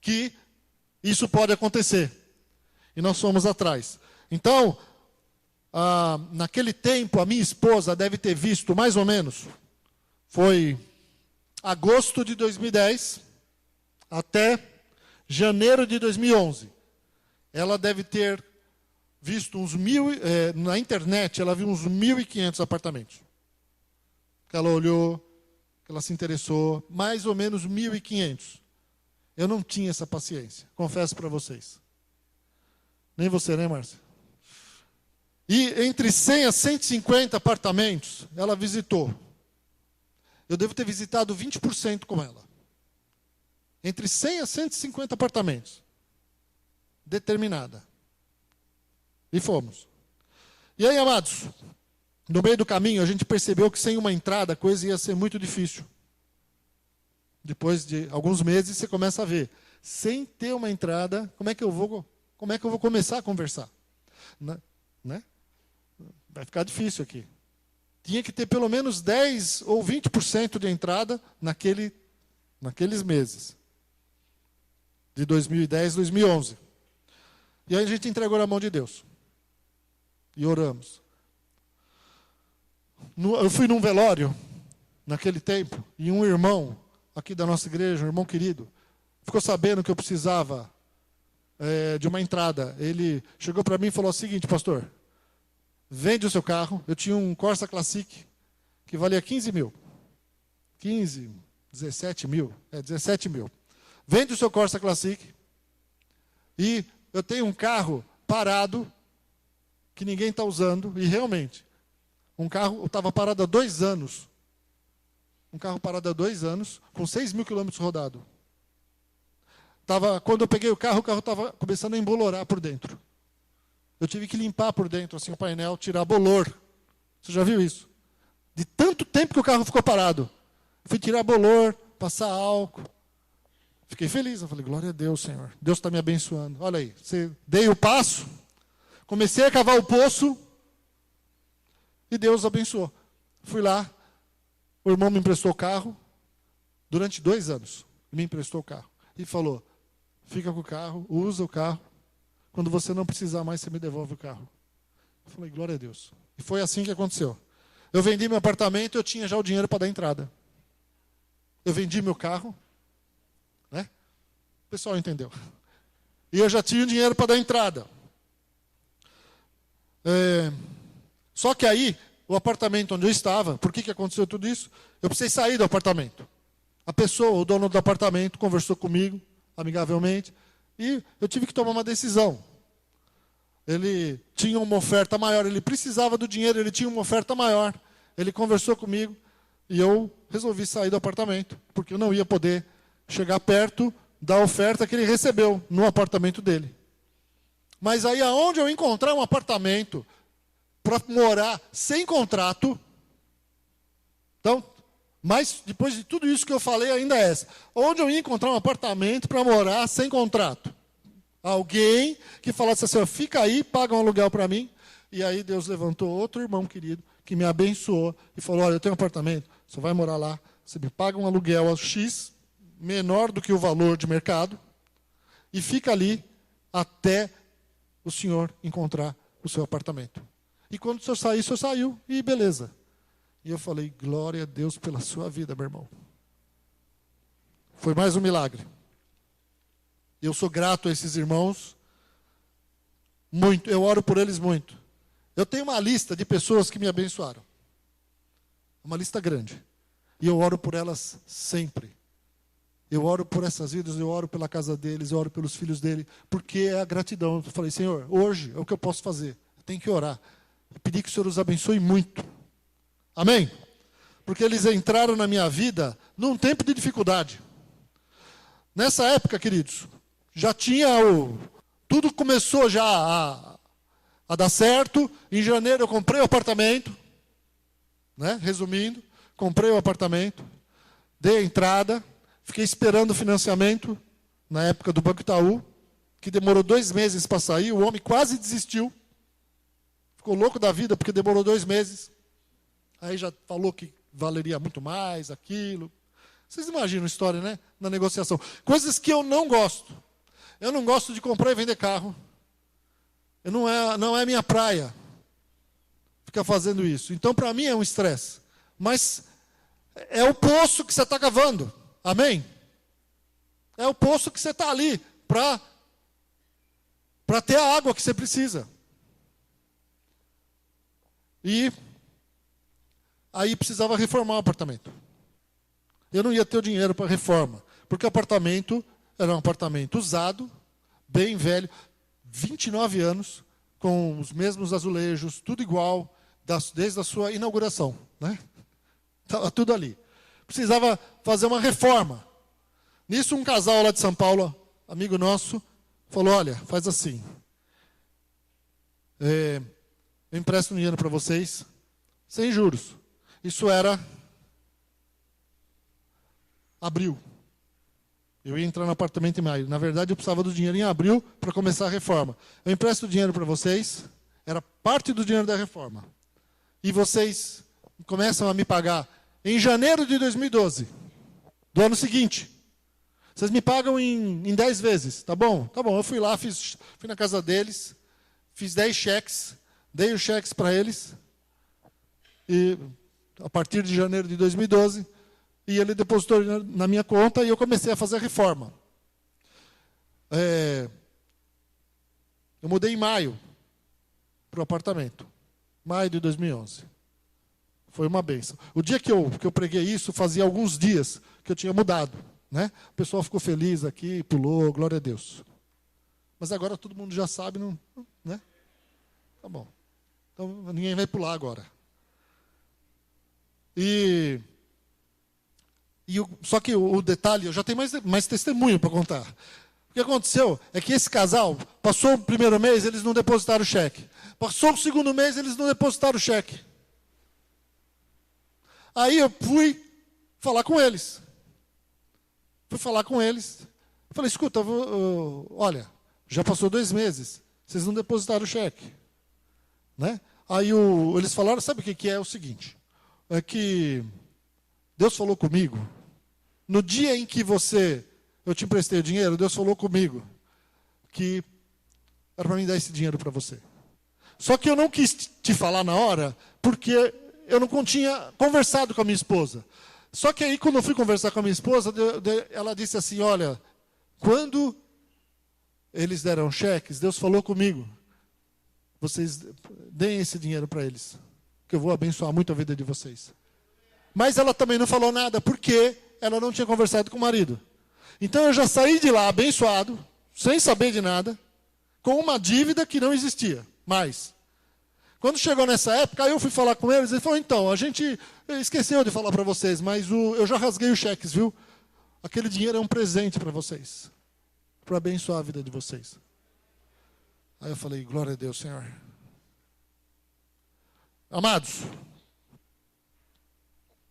que isso pode acontecer. E nós fomos atrás. Então, naquele tempo, a minha esposa deve ter visto, mais ou menos, foi agosto de 2010 até janeiro de 2011. Ela deve ter visto na internet, ela viu uns 1.500 apartamentos. Que ela olhou, que ela se interessou, mais ou menos 1.500. Eu não tinha essa paciência, confesso para vocês. Nem você, né, Márcia? E entre 100 a 150 apartamentos, ela visitou. Eu devo ter visitado 20% com ela. Entre 100 a 150 apartamentos. Determinada. E fomos. E aí, amados, no meio do caminho, a gente percebeu que sem uma entrada a coisa ia ser muito difícil. Depois de alguns meses, você começa a ver. Sem ter uma entrada, como é que eu vou começar a conversar? Né? Vai ficar difícil aqui. Tinha que ter pelo menos 10 ou 20% de entrada naqueles meses. De 2010, 2011. E aí a gente entregou na mão de Deus. E oramos. Eu fui num velório, naquele tempo, e um irmão aqui da nossa igreja, um irmão querido, ficou sabendo que eu precisava de uma entrada. Ele chegou para mim e falou o seguinte, pastor, vende o seu carro. Eu tinha um Corsa Classic que valia 15 mil. 17 mil. 17 mil. Vende o seu Corsa Classic. E eu tenho um carro parado que ninguém está usando. E realmente, um carro estava parado há 2 anos. Um carro parado há 2 anos, com 6 mil quilômetros rodado. Quando eu peguei o carro estava começando a embolorar por dentro. Eu tive que limpar por dentro assim, o painel, tirar bolor. Você já viu isso? De tanto tempo que o carro ficou parado. Fui tirar bolor, passar álcool. Fiquei feliz. Eu falei, glória a Deus, Senhor. Deus está me abençoando. Olha aí, dei o passo, comecei a cavar o poço. E Deus abençoou. Fui lá, o irmão me emprestou o carro, durante 2 anos, me emprestou o carro. E falou, fica com o carro, usa o carro, quando você não precisar mais, você me devolve o carro. Eu falei, glória a Deus. E foi assim que aconteceu. Eu vendi meu apartamento, eu tinha já o dinheiro para dar entrada. Eu vendi meu carro, né? O pessoal entendeu. E eu já tinha o dinheiro para dar entrada. Só que aí, o apartamento onde eu estava, por que aconteceu tudo isso? Eu precisei sair do apartamento. A pessoa, o dono do apartamento, conversou comigo, amigavelmente, e eu tive que tomar uma decisão. Ele tinha uma oferta maior, ele precisava do dinheiro, ele tinha uma oferta maior. Ele conversou comigo e eu resolvi sair do apartamento, porque eu não ia poder chegar perto da oferta que ele recebeu no apartamento dele. Mas aí aonde eu encontrar um apartamento para morar sem contrato, então, mas depois de tudo isso que eu falei ainda é essa, onde eu ia encontrar um apartamento para morar sem contrato? Alguém que falasse assim, fica aí, paga um aluguel para mim. E aí Deus levantou outro irmão querido, que me abençoou, e falou, olha, eu tenho um apartamento, você vai morar lá, você me paga um aluguel X, menor do que o valor de mercado, e fica ali até o senhor encontrar o seu apartamento. E quando o senhor sair, o senhor saiu, e beleza. E eu falei, glória a Deus pela sua vida, meu irmão. Foi mais um milagre. Eu sou grato a esses irmãos, muito, eu oro por eles muito. Eu tenho uma lista de pessoas que me abençoaram. Uma lista grande. E eu oro por elas sempre. Eu oro por essas vidas, eu oro pela casa deles, eu oro pelos filhos dele, porque é a gratidão. Eu falei, Senhor, hoje é o que eu posso fazer. Eu tenho que orar. E pedir que o Senhor os abençoe muito. Amém? Porque eles entraram na minha vida num tempo de dificuldade. Nessa época, queridos, já tinha tudo começou já a dar certo. Em janeiro eu comprei o apartamento, né? Resumindo, comprei o apartamento, dei a entrada, fiquei esperando o financiamento na época do Banco Itaú, que demorou 2 meses para sair, o homem quase desistiu, ficou louco da vida porque demorou 2 meses, aí já falou que valeria muito mais, aquilo. Vocês imaginam a história, né? Na negociação. Coisas que eu não gosto. Eu não gosto de comprar e vender carro. Não é minha praia ficar fazendo isso. Então, para mim, é um estresse. Mas é o poço que você está cavando. Amém? É o poço que você está ali para ter a água que você precisa. E aí precisava reformar o apartamento. Eu não ia ter o dinheiro para reforma, porque o apartamento era um apartamento usado, bem velho, 29 anos, com os mesmos azulejos, tudo igual, desde a sua inauguração, né? Estava tudo ali. Precisava fazer uma reforma. Nisso, um casal lá de São Paulo, amigo nosso, falou, olha, faz assim, eu empresto dinheiro para vocês, sem juros. Isso era abril. Eu ia entrar no apartamento em maio. Na verdade, eu precisava do dinheiro em abril para começar a reforma. Eu empresto o dinheiro para vocês, era parte do dinheiro da reforma. E vocês começam a me pagar em janeiro de 2012, do ano seguinte. Vocês me pagam em 10 vezes, tá bom? Tá bom, eu fui lá, fui na casa deles, fiz 10 cheques, dei os cheques para eles, e a partir de janeiro de 2012, e ele depositou na minha conta e eu comecei a fazer a reforma. Eu mudei em maio para o apartamento. Maio de 2011. Foi uma bênção. O dia que eu preguei isso, fazia alguns dias que eu tinha mudado. Né? O pessoal ficou feliz aqui, pulou, glória a Deus. Mas agora todo mundo já sabe, não, né? Tá bom. Então ninguém vai pular agora. Só que o detalhe, eu já tenho mais testemunho para contar. O que aconteceu é que esse casal, passou o primeiro mês, eles não depositaram o cheque. Passou o segundo mês, eles não depositaram o cheque. Aí eu fui falar com eles. Falei, escuta, olha, já passou 2 meses, vocês não depositaram o cheque. Né? Aí eles falaram, sabe o que é? É o seguinte, é que Deus falou comigo, no dia em que eu te emprestei o dinheiro, Deus falou comigo que era para mim dar esse dinheiro para você. Só que eu não quis te falar na hora, porque eu não tinha conversado com a minha esposa. Só que aí, quando eu fui conversar com a minha esposa, ela disse assim, olha, quando eles deram cheques, Deus falou comigo, vocês deem esse dinheiro para eles, que eu vou abençoar muito a vida de vocês. Mas ela também não falou nada, porque ela não tinha conversado com o marido. Então eu já saí de lá abençoado, sem saber de nada, com uma dívida que não existia mais. Quando chegou nessa época, aí eu fui falar com eles, ele falou, então, a gente esqueceu de falar para vocês, mas eu já rasguei os cheques, viu? Aquele dinheiro é um presente para vocês, para abençoar a vida de vocês. Aí eu falei, glória a Deus, Senhor. Amados,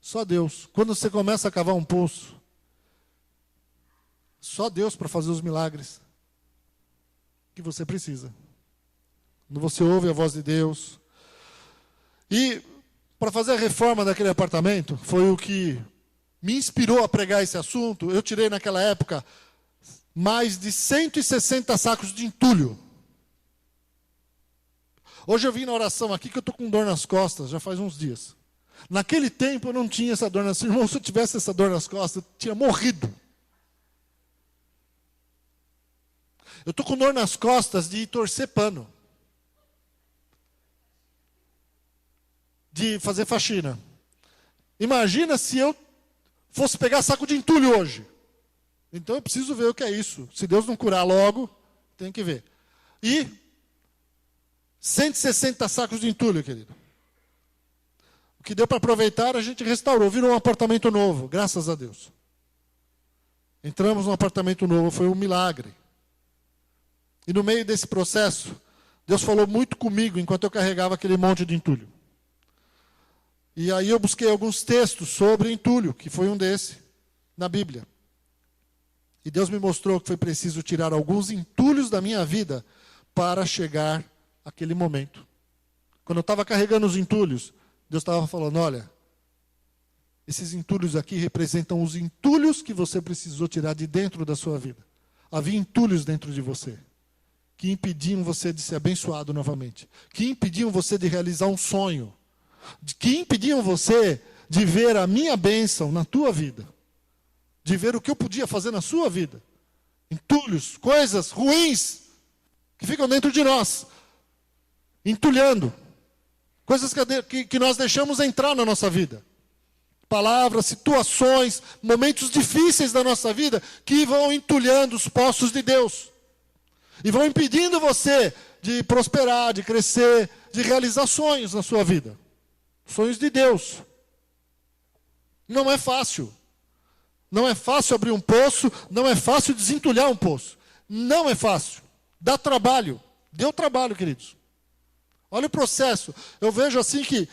só Deus. Quando você começa a cavar um poço, só Deus para fazer os milagres que você precisa. Quando você ouve a voz de Deus. E para fazer a reforma daquele apartamento, foi o que me inspirou a pregar esse assunto. Eu tirei naquela época mais de 160 sacos de entulho. Hoje eu vim na oração aqui que eu estou com dor nas costas, já faz uns dias. Naquele tempo eu não tinha essa dor nas costas. Irmão, se eu tivesse essa dor nas costas, eu tinha morrido. Eu estou com dor nas costas de torcer pano. De fazer faxina. Imagina se eu fosse pegar saco de entulho hoje. Então eu preciso ver o que é isso. Se Deus não curar logo, tem que ver. E 160 sacos de entulho, querido. O que deu para aproveitar, a gente restaurou. Virou um apartamento novo, graças a Deus. Entramos num apartamento novo, foi um milagre. E no meio desse processo, Deus falou muito comigo enquanto eu carregava aquele monte de entulho. E aí eu busquei alguns textos sobre entulho, que foi um desse, na Bíblia. E Deus me mostrou que foi preciso tirar alguns entulhos da minha vida para chegar àquele momento. Quando eu estava carregando os entulhos, Deus estava falando, olha, esses entulhos aqui representam os entulhos que você precisou tirar de dentro da sua vida. Havia entulhos dentro de você, que impediam você de ser abençoado novamente, que impediam você de realizar um sonho, que impediam você de ver a minha bênção na tua vida, de ver o que eu podia fazer na sua vida. Entulhos, coisas ruins que ficam dentro de nós, entulhando, coisas que nós deixamos entrar na nossa vida. Palavras, situações, momentos difíceis da nossa vida que vão entulhando os poços de Deus. E vão impedindo você de prosperar, de crescer, de realizar sonhos na sua vida. Sonhos de Deus. Não é fácil. Não é fácil abrir um poço, não é fácil desentulhar um poço. Não é fácil. Dá trabalho. Deu trabalho, queridos. Olha o processo. Eu vejo assim que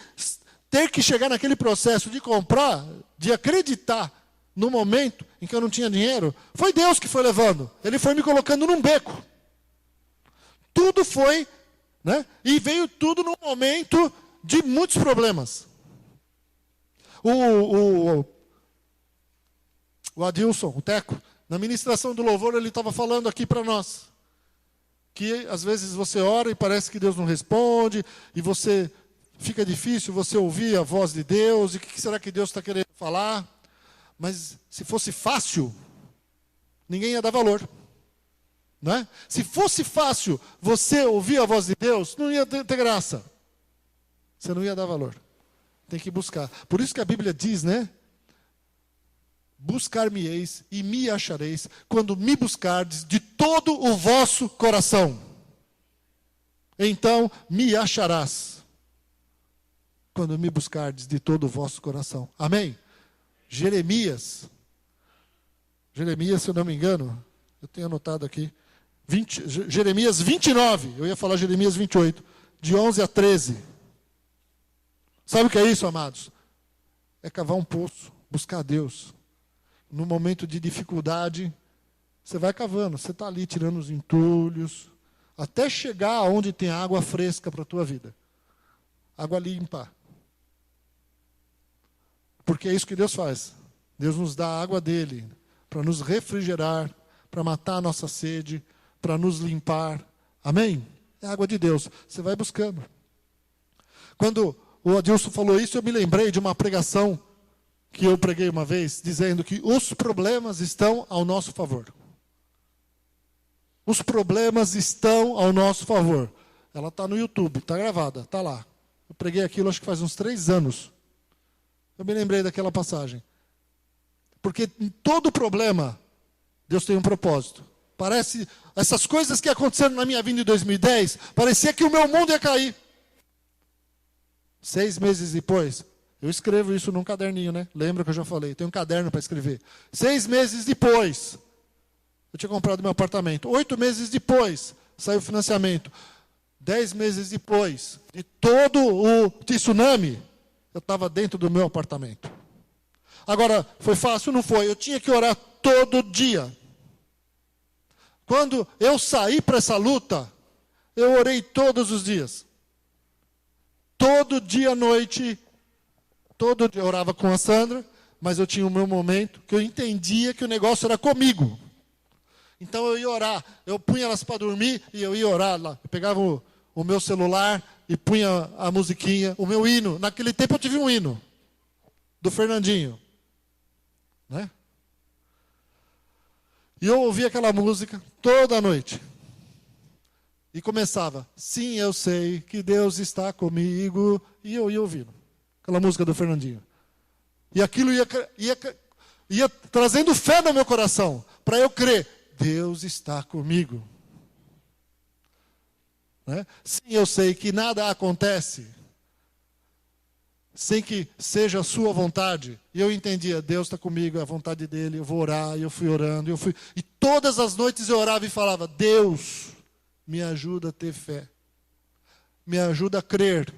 ter que chegar naquele processo de comprar, de acreditar no momento em que eu não tinha dinheiro, foi Deus que foi levando. Ele foi me colocando num beco. Tudo foi, né? E veio tudo num momento de muitos problemas. O Adilson, o Teco, na ministração do louvor, ele estava falando aqui para nós, que às vezes você ora e parece que Deus não responde, e você fica difícil você ouvir a voz de Deus, e o que será que Deus está querendo falar? Mas se fosse fácil, ninguém ia dar valor. Não é? Se fosse fácil você ouvir a voz de Deus, não ia ter graça. Você não ia dar valor. Tem que buscar. Por isso que a Bíblia diz, né? Buscar-me-eis e me achareis, quando me buscardes de todo o vosso coração. Então me acharás, quando me buscardes de todo o vosso coração. Amém? Jeremias, se eu não me engano, eu tenho anotado aqui, Jeremias 29, eu ia falar Jeremias 28, de 11 a 13. Sabe o que é isso, amados? É cavar um poço, buscar a Deus. No momento de dificuldade, você vai cavando, você está ali tirando os entulhos, até chegar aonde tem água fresca para a tua vida. água limpa. Porque é isso que Deus faz. Deus nos dá a água dele para nos refrigerar, para matar a nossa sede, para nos limpar. Amém? É a água de Deus. Você vai buscando. Quando o Adilson falou isso, eu me lembrei de uma pregação que eu preguei uma vez, dizendo que os problemas estão ao nosso favor. Os problemas estão ao nosso favor. Ela está no YouTube, está gravada, está lá. Eu preguei aquilo acho que faz uns 3 anos. Eu me lembrei daquela passagem. Porque em todo problema, Deus tem um propósito. Parece, essas coisas que aconteceram na minha vida em 2010, parecia que o meu mundo ia cair. 6 meses depois, eu escrevo isso num caderninho, né? Lembra que eu já falei, tem um caderno para escrever. 6 meses depois, eu tinha comprado meu apartamento. 8 meses depois, saiu o financiamento. 10 meses depois de todo o tsunami, eu estava dentro do meu apartamento. Agora, foi fácil? Não foi. Eu tinha que orar todo dia. Quando eu saí para essa luta, eu orei todos os dias. Todo dia à noite, todo dia eu orava com a Sandra, mas eu tinha o meu momento que eu entendia que o negócio era comigo. Então eu ia orar, eu punha elas para dormir e eu ia orar lá. Eu pegava o meu celular e punha a musiquinha, o meu hino. Naquele tempo eu tive um hino, do Fernandinho. Né? E eu ouvia aquela música toda noite. E começava, sim, eu sei que Deus está comigo. E eu ia ouvindo aquela música do Fernandinho. E aquilo ia trazendo fé no meu coração, para eu crer, Deus está comigo. Né? Sim, eu sei que nada acontece sem que seja a sua vontade. E eu entendia, Deus está comigo, é a vontade dele, eu vou orar. E eu fui orando, e todas as noites eu orava e falava, Deus, me ajuda a ter fé. Me ajuda a crer.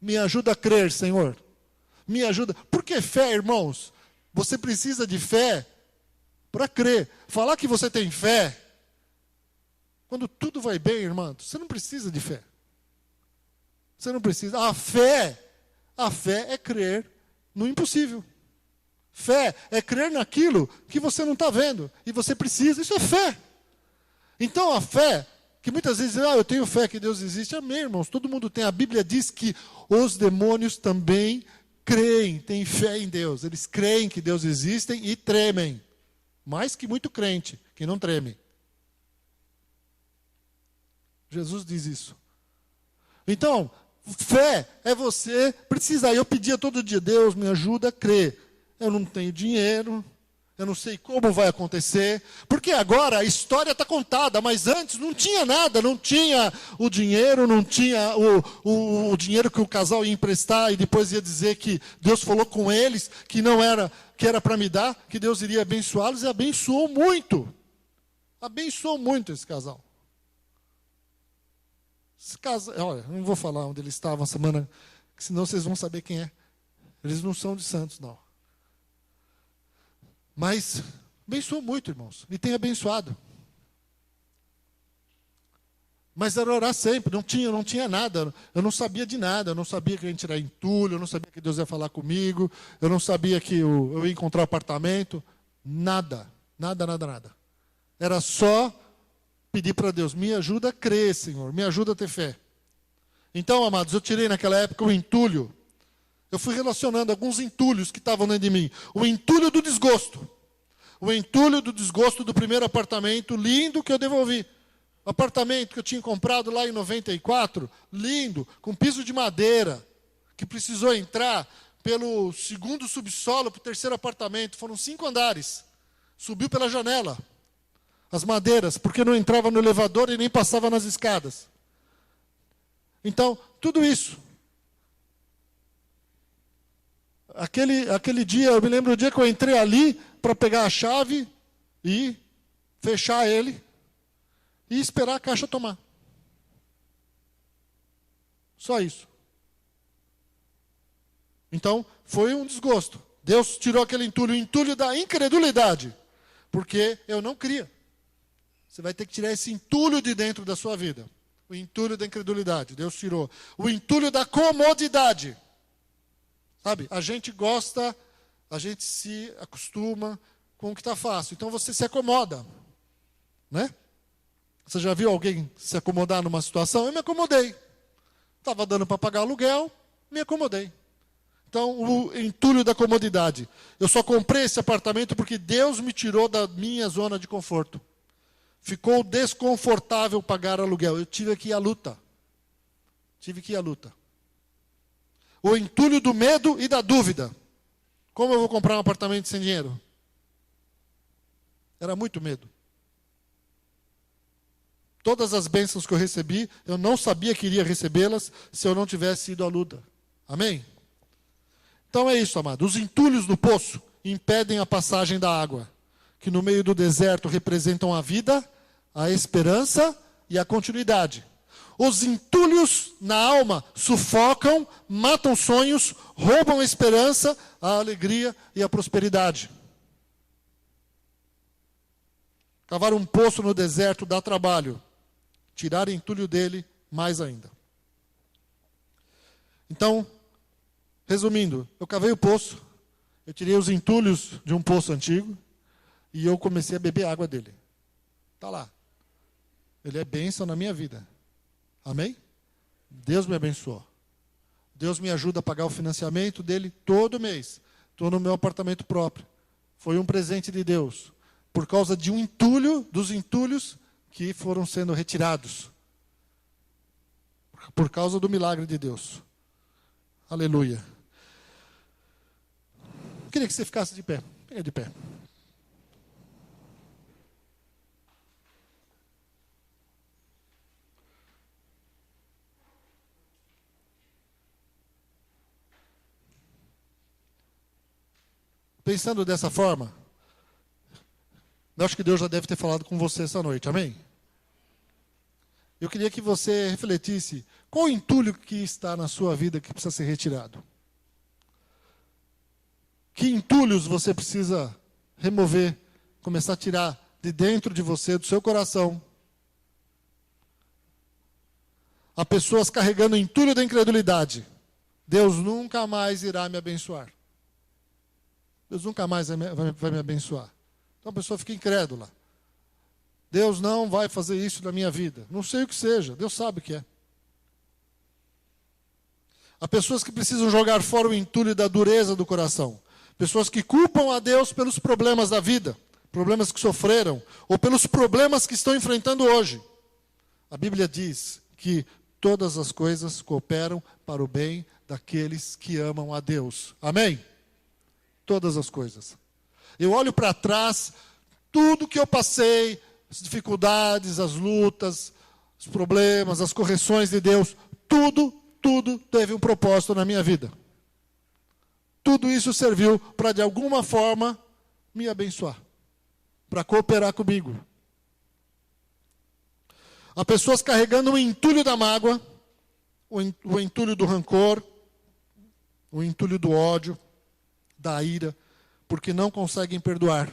Me ajuda a crer, Senhor. Me ajuda. Por que fé, irmãos? Você precisa de fé para crer. Falar que você tem fé, quando tudo vai bem, irmão, você não precisa de fé. Você não precisa. A fé é crer no impossível. Fé é crer naquilo que você não está vendo. E você precisa. Isso é fé. Então a fé, que muitas vezes, eu tenho fé que Deus existe. Amém, irmãos. Todo mundo tem. A Bíblia diz que os demônios também creem, têm fé em Deus. Eles creem que Deus existe e tremem. Mais que muito crente, que não treme. Jesus diz isso. Então, fé é você precisar. Eu pedia todo dia, Deus me ajuda a crer. Eu não tenho dinheiro, eu não sei como vai acontecer. Porque agora a história está contada, mas antes não tinha nada. Não tinha o dinheiro, não tinha o dinheiro que o casal ia emprestar e depois ia dizer que Deus falou com eles, que não era, que era para me dar, que Deus iria abençoá-los, e abençoou muito. Abençoou muito esse casal. Olha, não vou falar onde eles estavam a semana, senão vocês vão saber quem é. Eles não são de Santos, não. Mas abençoou muito, irmãos. E tem abençoado. Mas era orar sempre. Não tinha nada. Eu não sabia de nada. Eu não sabia que eu ia tirar entulho. Eu não sabia que Deus ia falar comigo. Eu não sabia que eu ia encontrar apartamento. Nada. Nada. Era só pedir para Deus, me ajuda a crer, Senhor, me ajuda a ter fé. Então, amados, eu tirei naquela época o entulho. Eu fui relacionando alguns entulhos que estavam dentro de mim. O entulho do desgosto. O entulho do desgosto do primeiro apartamento, lindo, que eu devolvi. O apartamento que eu tinha comprado lá em 94, lindo, com piso de madeira, que precisou entrar pelo segundo subsolo para o terceiro apartamento. Foram 5 andares. Subiu pela janela. As madeiras, porque não entrava no elevador e nem passava nas escadas. Então, tudo isso. Aquele dia, eu me lembro do dia que eu entrei ali para pegar a chave e fechar ele e esperar a caixa tomar. Só isso. Então, foi um desgosto. Deus tirou aquele entulho, o entulho da incredulidade, porque eu não cria. Você vai ter que tirar esse entulho de dentro da sua vida. O entulho da incredulidade, Deus tirou. O entulho da comodidade. Sabe, a gente gosta, a gente se acostuma com o que está fácil. Então você se acomoda. Né? Você já viu alguém se acomodar numa situação? Eu me acomodei. Estava dando para pagar aluguel, me acomodei. Então, o entulho da comodidade. Eu só comprei esse apartamento porque Deus me tirou da minha zona de conforto. Ficou desconfortável pagar aluguel. Eu tive que ir à luta. O entulho do medo e da dúvida. Como eu vou comprar um apartamento sem dinheiro? Era muito medo. Todas as bênçãos que eu recebi, eu não sabia que iria recebê-las se eu não tivesse ido à luta. Amém? Então é isso, amado. Os entulhos do poço impedem a passagem da água, que no meio do deserto representam a vida, a esperança e a continuidade. Os entulhos na alma sufocam, matam sonhos, roubam a esperança, a alegria e a prosperidade. Cavar um poço no deserto dá trabalho. Tirar entulho dele, mais ainda. Então, resumindo, eu cavei o poço, eu tirei os entulhos de um poço antigo e eu comecei a beber água dele. Está lá. Ele é bênção na minha vida. Amém? Deus me abençoou. Deus me ajuda a pagar o financiamento dele todo mês. Estou no meu apartamento próprio. Foi um presente de Deus. Por causa de um entulho, dos entulhos que foram sendo retirados. Por causa do milagre de Deus. Aleluia. Eu queria que você ficasse de pé. Fica de pé. Pensando dessa forma, eu acho que Deus já deve ter falado com você essa noite, amém? Eu queria que você refletisse, qual o entulho que está na sua vida que precisa ser retirado? Que entulhos você precisa remover, começar a tirar de dentro de você, do seu coração? Há pessoas carregando o entulho da incredulidade. Deus nunca mais irá me abençoar. Deus nunca mais vai me abençoar. Então a pessoa fica incrédula. Deus não vai fazer isso na minha vida. Não sei o que seja, Deus sabe o que é. Há pessoas que precisam jogar fora o entulho da dureza do coração. Pessoas que culpam a Deus pelos problemas da vida, problemas que sofreram, ou pelos problemas que estão enfrentando hoje. A Bíblia diz que todas as coisas cooperam para o bem daqueles que amam a Deus. Amém? Todas as coisas. Eu olho para trás, tudo que eu passei, as dificuldades, as lutas, os problemas, as correções de Deus, tudo teve um propósito na minha vida. Tudo isso serviu para, de alguma forma, me abençoar, para cooperar comigo. Há pessoas carregando o entulho da mágoa, o entulho do rancor, o entulho do ódio, da ira, porque não conseguem perdoar.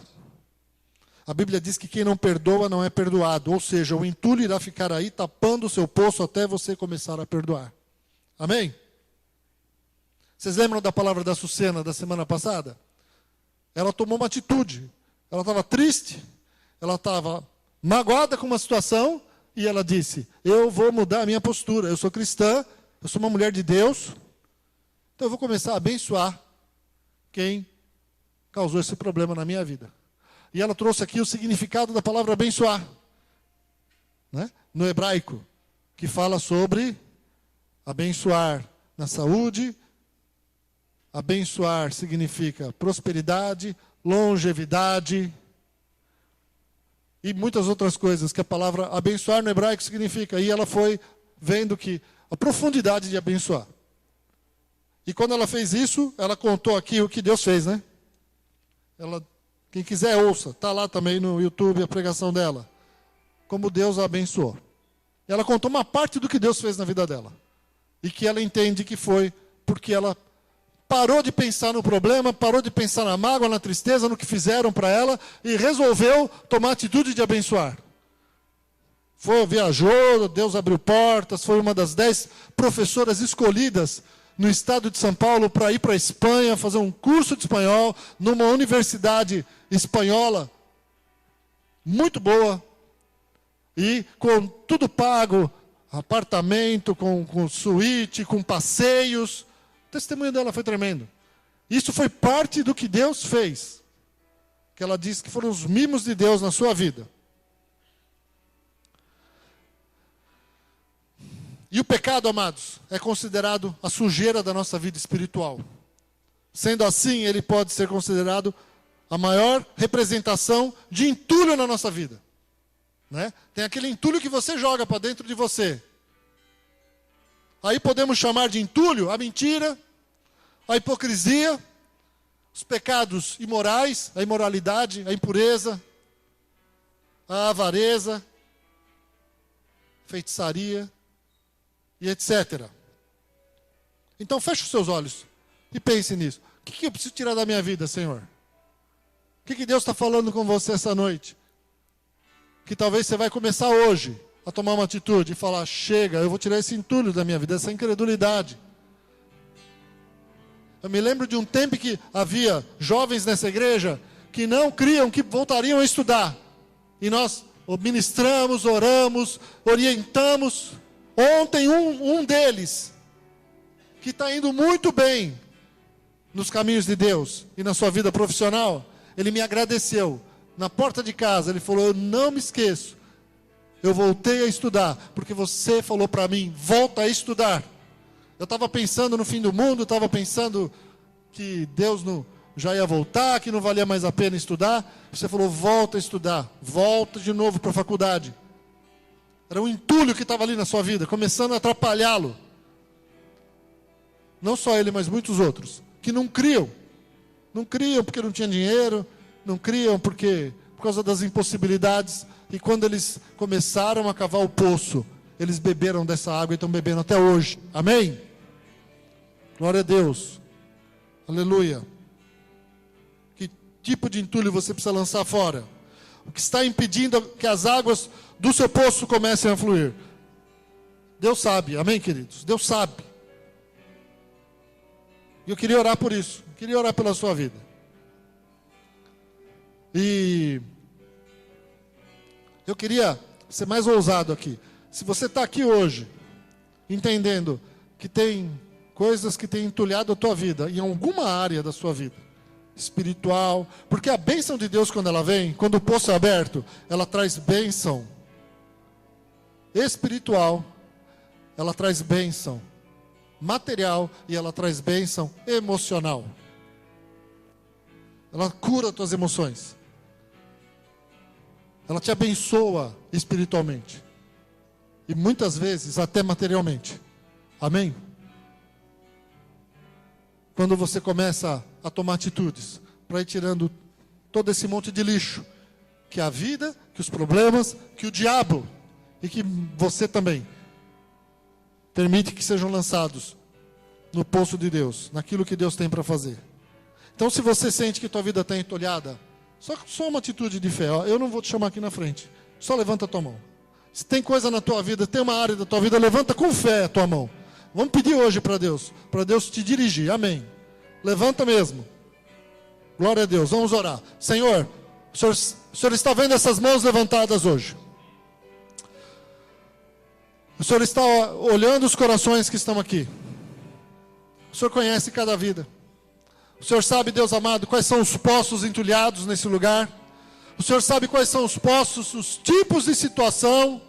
A Bíblia diz que quem não perdoa não é perdoado, ou seja, o entulho irá ficar aí tapando o seu poço até você começar a perdoar. Amém? Vocês lembram da palavra da Sucena da semana passada? Ela tomou uma atitude. Ela estava triste, ela estava magoada com uma situação e ela disse: eu vou mudar a minha postura, eu sou cristã, eu sou uma mulher de Deus, então eu vou começar a abençoar quem causou esse problema na minha vida. E ela trouxe aqui o significado da palavra abençoar, né? No hebraico, que fala sobre abençoar na saúde. Abençoar significa prosperidade, longevidade e muitas outras coisas que a palavra abençoar no hebraico significa. E ela foi vendo que a profundidade de abençoar. E quando ela fez isso, ela contou aqui o que Deus fez, né? Quem quiser ouça, está lá também no YouTube a pregação dela. Como Deus a abençoou. Ela contou uma parte do que Deus fez na vida dela. E que ela entende que foi porque ela parou de pensar no problema, parou de pensar na mágoa, na tristeza, no que fizeram para ela e resolveu tomar a atitude de abençoar. viajou, Deus abriu portas, foi uma das 10 professoras escolhidas no estado de São Paulo para ir para a Espanha, fazer um curso de espanhol, numa universidade espanhola, muito boa, e com tudo pago, apartamento, com suíte, com passeios. O testemunho dela foi tremendo. Isso foi parte do que Deus fez, que ela disse que foram os mimos de Deus na sua vida. E o pecado, amados, é considerado a sujeira da nossa vida espiritual. Sendo assim, ele pode ser considerado a maior representação de entulho na nossa vida. Né? Tem aquele entulho que você joga para dentro de você. Aí podemos chamar de entulho a mentira, a hipocrisia, os pecados imorais, a imoralidade, a impureza, a avareza, feitiçaria e etc. Então feche os seus olhos e pense nisso. O que eu preciso tirar da minha vida, Senhor? O que Deus está falando com você essa noite? Que talvez você vai começar hoje a tomar uma atitude e falar: chega, eu vou tirar esse entulho da minha vida, essa incredulidade. Eu me lembro de um tempo que havia jovens nessa igreja que não criam que voltariam a estudar. E nós ministramos, oramos, orientamos. Ontem um deles, que está indo muito bem nos caminhos de Deus e na sua vida profissional, ele me agradeceu. Na porta de casa, ele falou: eu não me esqueço. Eu voltei a estudar, porque você falou para mim, volta a estudar. Eu estava pensando no fim do mundo, estava pensando que Deus já ia voltar, que não valia mais a pena estudar. Você falou: volta a estudar, volta de novo para a faculdade. Era um entulho que estava ali na sua vida, começando a atrapalhá-lo. Não só ele, mas muitos outros, que não criam. Não criam porque não tinha dinheiro, não criam por causa das impossibilidades. E quando eles começaram a cavar o poço, eles beberam dessa água e estão bebendo até hoje. Amém? Glória a Deus. Aleluia. Que tipo de entulho você precisa lançar fora? O que está impedindo que as águas do seu poço comecem a fluir? Deus sabe, amém, queridos? Deus sabe. E eu queria orar por isso. Eu queria orar pela sua vida. E eu queria ser mais ousado aqui. Se você está aqui hoje, entendendo que tem coisas que têm entulhado a tua vida, em alguma área da sua vida, espiritual, porque a bênção de Deus, quando ela vem, quando o poço é aberto, ela traz bênção espiritual, ela traz bênção material e ela traz bênção emocional. Ela cura as tuas emoções. Ela te abençoa espiritualmente. E muitas vezes até materialmente. Amém? Quando você começa a tomar atitudes para ir tirando todo esse monte de lixo, que a vida, que os problemas, que o diabo e que você também permite que sejam lançados no poço de Deus, naquilo que Deus tem para fazer. Então, se você sente que tua vida está entulhada, só uma atitude de fé. Ó, eu não vou te chamar aqui na frente. Só levanta a tua mão. Se tem coisa na tua vida, tem uma área da tua vida, levanta com fé a tua mão. Vamos pedir hoje para Deus te dirigir. Amém. Levanta mesmo. Glória a Deus. Vamos orar. Senhor, o Senhor está vendo essas mãos levantadas hoje. O Senhor está olhando os corações que estão aqui. O Senhor conhece cada vida. O Senhor sabe, Deus amado, quais são os poços entulhados nesse lugar. O Senhor sabe quais são os poços, os tipos de situação,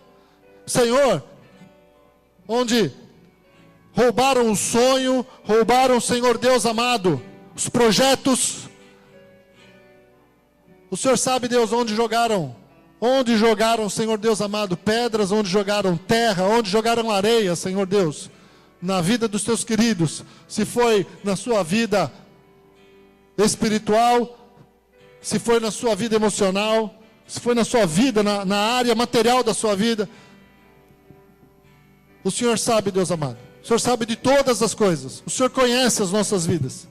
Senhor, onde roubaram o sonho, roubaram, Senhor Deus amado, os projetos. O Senhor sabe, Deus, onde jogaram, Senhor Deus amado, pedras, onde jogaram terra, onde jogaram areia, Senhor Deus, na vida dos teus queridos, se foi na sua vida espiritual, se foi na sua vida emocional, se foi na sua vida, na área material da sua vida. O Senhor sabe, Deus amado. O Senhor sabe de todas as coisas. O Senhor conhece as nossas vidas.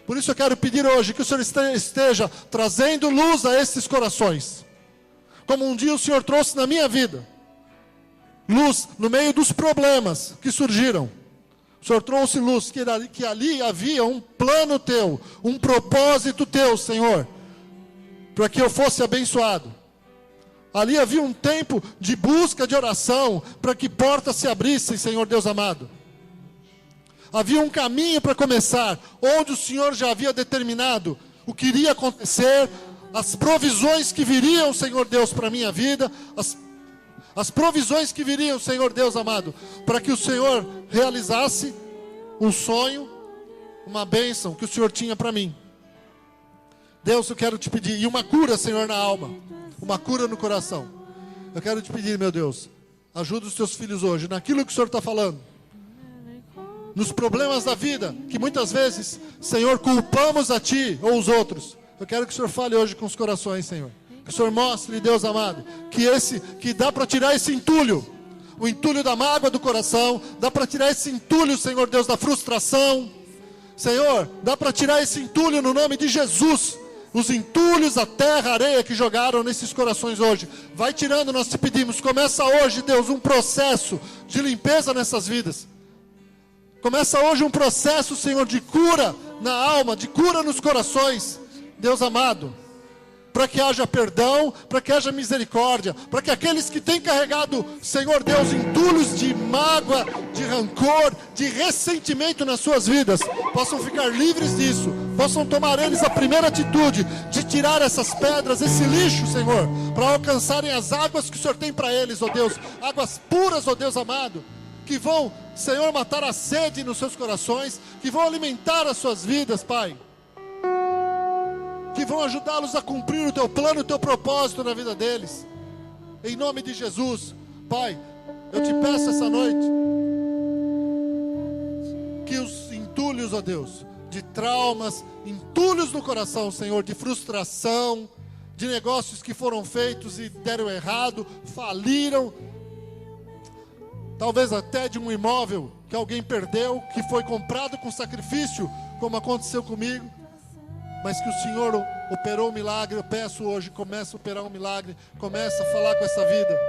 Por isso eu quero pedir hoje que o Senhor esteja trazendo luz a esses corações. Como um dia o Senhor trouxe na minha vida. luz no meio dos problemas que surgiram. O Senhor trouxe luz, que ali havia um plano teu, um propósito teu, Senhor, para que eu fosse abençoado. Ali havia um tempo de busca, de oração, para que portas se abrissem, Senhor Deus amado. Havia um caminho para começar, onde o Senhor já havia determinado o que iria acontecer, as provisões que viriam, Senhor Deus, para a minha vida, as provisões que viriam, Senhor Deus amado, para que o Senhor realizasse um sonho, uma bênção que o Senhor tinha para mim. Deus, eu quero te pedir, e uma cura, Senhor, na alma, uma cura no coração. Eu quero te pedir, meu Deus, ajuda os teus filhos hoje, naquilo que o Senhor está falando, nos problemas da vida, que muitas vezes, Senhor, culpamos a Ti ou os outros. Eu quero que o Senhor fale hoje com os corações, Senhor. Que o Senhor mostre, Deus amado, que dá para tirar esse entulho, o entulho da mágoa do coração, dá para tirar esse entulho, Senhor Deus, da frustração. Senhor, dá para tirar esse entulho no nome de Jesus. Os entulhos, a terra, a areia que jogaram nesses corações hoje. Vai tirando, nós te pedimos. Começa hoje, Deus, um processo de limpeza nessas vidas. Começa hoje um processo, Senhor, de cura na alma, de cura nos corações, Deus amado, para que haja perdão, para que haja misericórdia, para que aqueles que têm carregado, Senhor Deus, entulhos de mágoa, de rancor, de ressentimento nas suas vidas, possam ficar livres disso, possam tomar eles a primeira atitude de tirar essas pedras, esse lixo, Senhor, para alcançarem as águas que o Senhor tem para eles, ó Deus, águas puras, ó Deus amado, que vão, Senhor, matar a sede nos seus corações, que vão alimentar as suas vidas, Pai, que vão ajudá-los a cumprir o Teu plano, o Teu propósito na vida deles, em nome de Jesus. Pai, eu te peço essa noite, que os entulhos, ó Deus, de traumas, entulhos no coração, Senhor, de frustração, de negócios que foram feitos e deram errado, faliram, talvez até de um imóvel que alguém perdeu, que foi comprado com sacrifício, como aconteceu comigo, mas que o Senhor operou um milagre. Eu peço hoje, começa a operar um milagre, começa a falar com essa vida,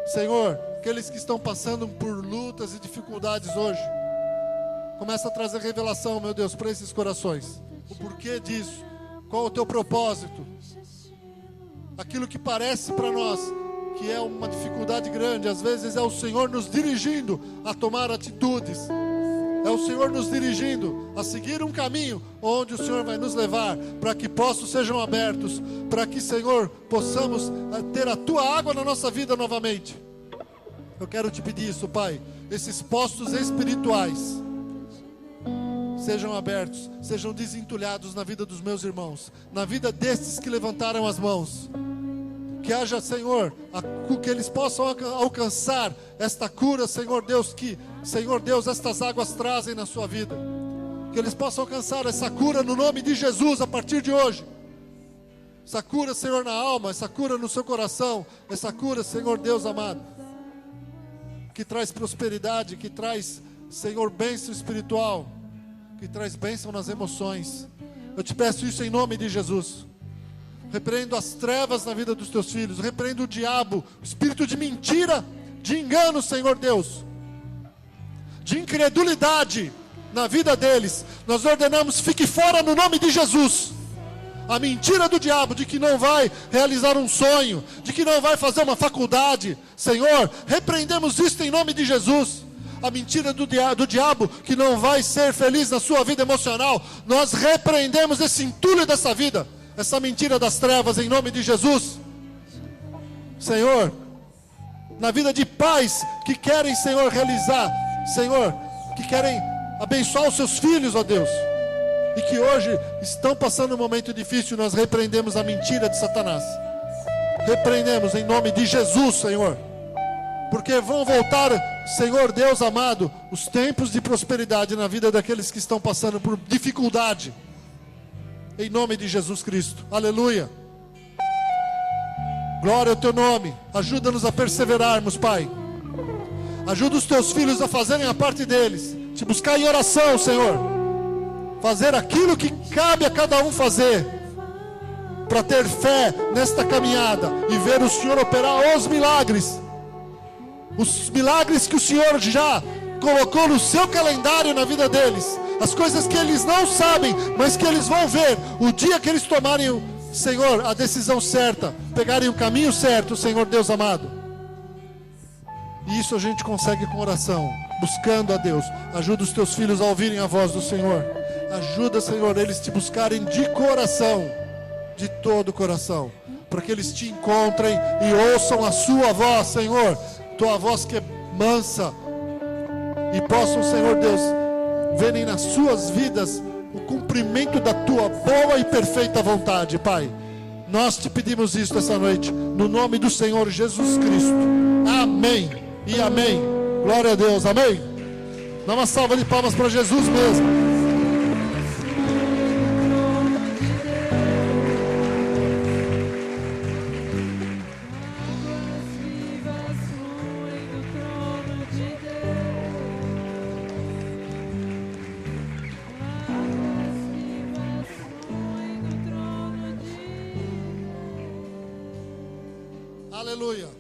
Senhor, aqueles que estão passando por lutas e dificuldades hoje, começa a trazer revelação, meu Deus, para esses corações, o porquê disso, qual o Teu propósito, aquilo que parece para nós que é uma dificuldade grande, às vezes é o Senhor nos dirigindo a tomar atitudes, é o Senhor nos dirigindo a seguir um caminho onde o Senhor vai nos levar, para que poços sejam abertos, para que, Senhor, possamos ter a Tua água na nossa vida novamente. Eu quero te pedir isso, Pai, esses poços espirituais sejam abertos, sejam desentulhados na vida dos meus irmãos, na vida destes que levantaram as mãos. Que haja, Senhor, que eles possam alcançar esta cura, Senhor Deus, que, Senhor Deus, estas águas trazem na sua vida. Que eles possam alcançar essa cura no nome de Jesus a partir de hoje. Essa cura, Senhor, na alma, essa cura no seu coração, essa cura, Senhor Deus amado, que traz prosperidade, que traz, Senhor, bênção espiritual, que traz bênção nas emoções. Eu te peço isso em nome de Jesus. Repreendo as trevas na vida dos Teus filhos, repreendo o diabo, o espírito de mentira, de engano, Senhor Deus, de incredulidade na vida deles. Nós ordenamos, fique fora no nome de Jesus. A mentira do diabo de que não vai realizar um sonho, de que não vai fazer uma faculdade, Senhor, repreendemos isso em nome de Jesus. A mentira do diabo que não vai ser feliz na sua vida emocional, nós repreendemos esse entulho dessa vida, essa mentira das trevas em nome de Jesus. Senhor, na vida de pais que querem, Senhor, realizar, Senhor, que querem abençoar os seus filhos, ó Deus, e que hoje estão passando um momento difícil, nós repreendemos a mentira de Satanás. Repreendemos em nome de Jesus, Senhor, porque vão voltar, Senhor Deus amado, os tempos de prosperidade na vida daqueles que estão passando por dificuldade. Em nome de Jesus Cristo, aleluia. Glória ao Teu nome. Ajuda-nos a perseverarmos, Pai. Ajuda os Teus filhos a fazerem a parte deles, te buscar em oração, Senhor, fazer aquilo que cabe a cada um fazer, para ter fé nesta caminhada e ver o Senhor operar os milagres os milagres que o Senhor já colocou no seu calendário na vida deles, as coisas que eles não sabem, mas que eles vão ver o dia que eles tomarem, Senhor, a decisão certa, pegarem o caminho certo, Senhor Deus amado. E isso a gente consegue com oração, buscando a Deus. Ajuda os teus filhos a ouvirem a voz do Senhor. Ajuda, Senhor, eles te buscarem de coração, de todo o coração, para que eles te encontrem e ouçam a sua voz, Senhor, tua voz que é mansa, e possam, Senhor Deus, verem nas suas vidas o cumprimento da tua boa e perfeita vontade, Pai. Nós te pedimos isso essa noite, no nome do Senhor Jesus Cristo. Amém e amém. Glória a Deus, amém. Dá uma salva de palmas para Jesus mesmo. Aleluia.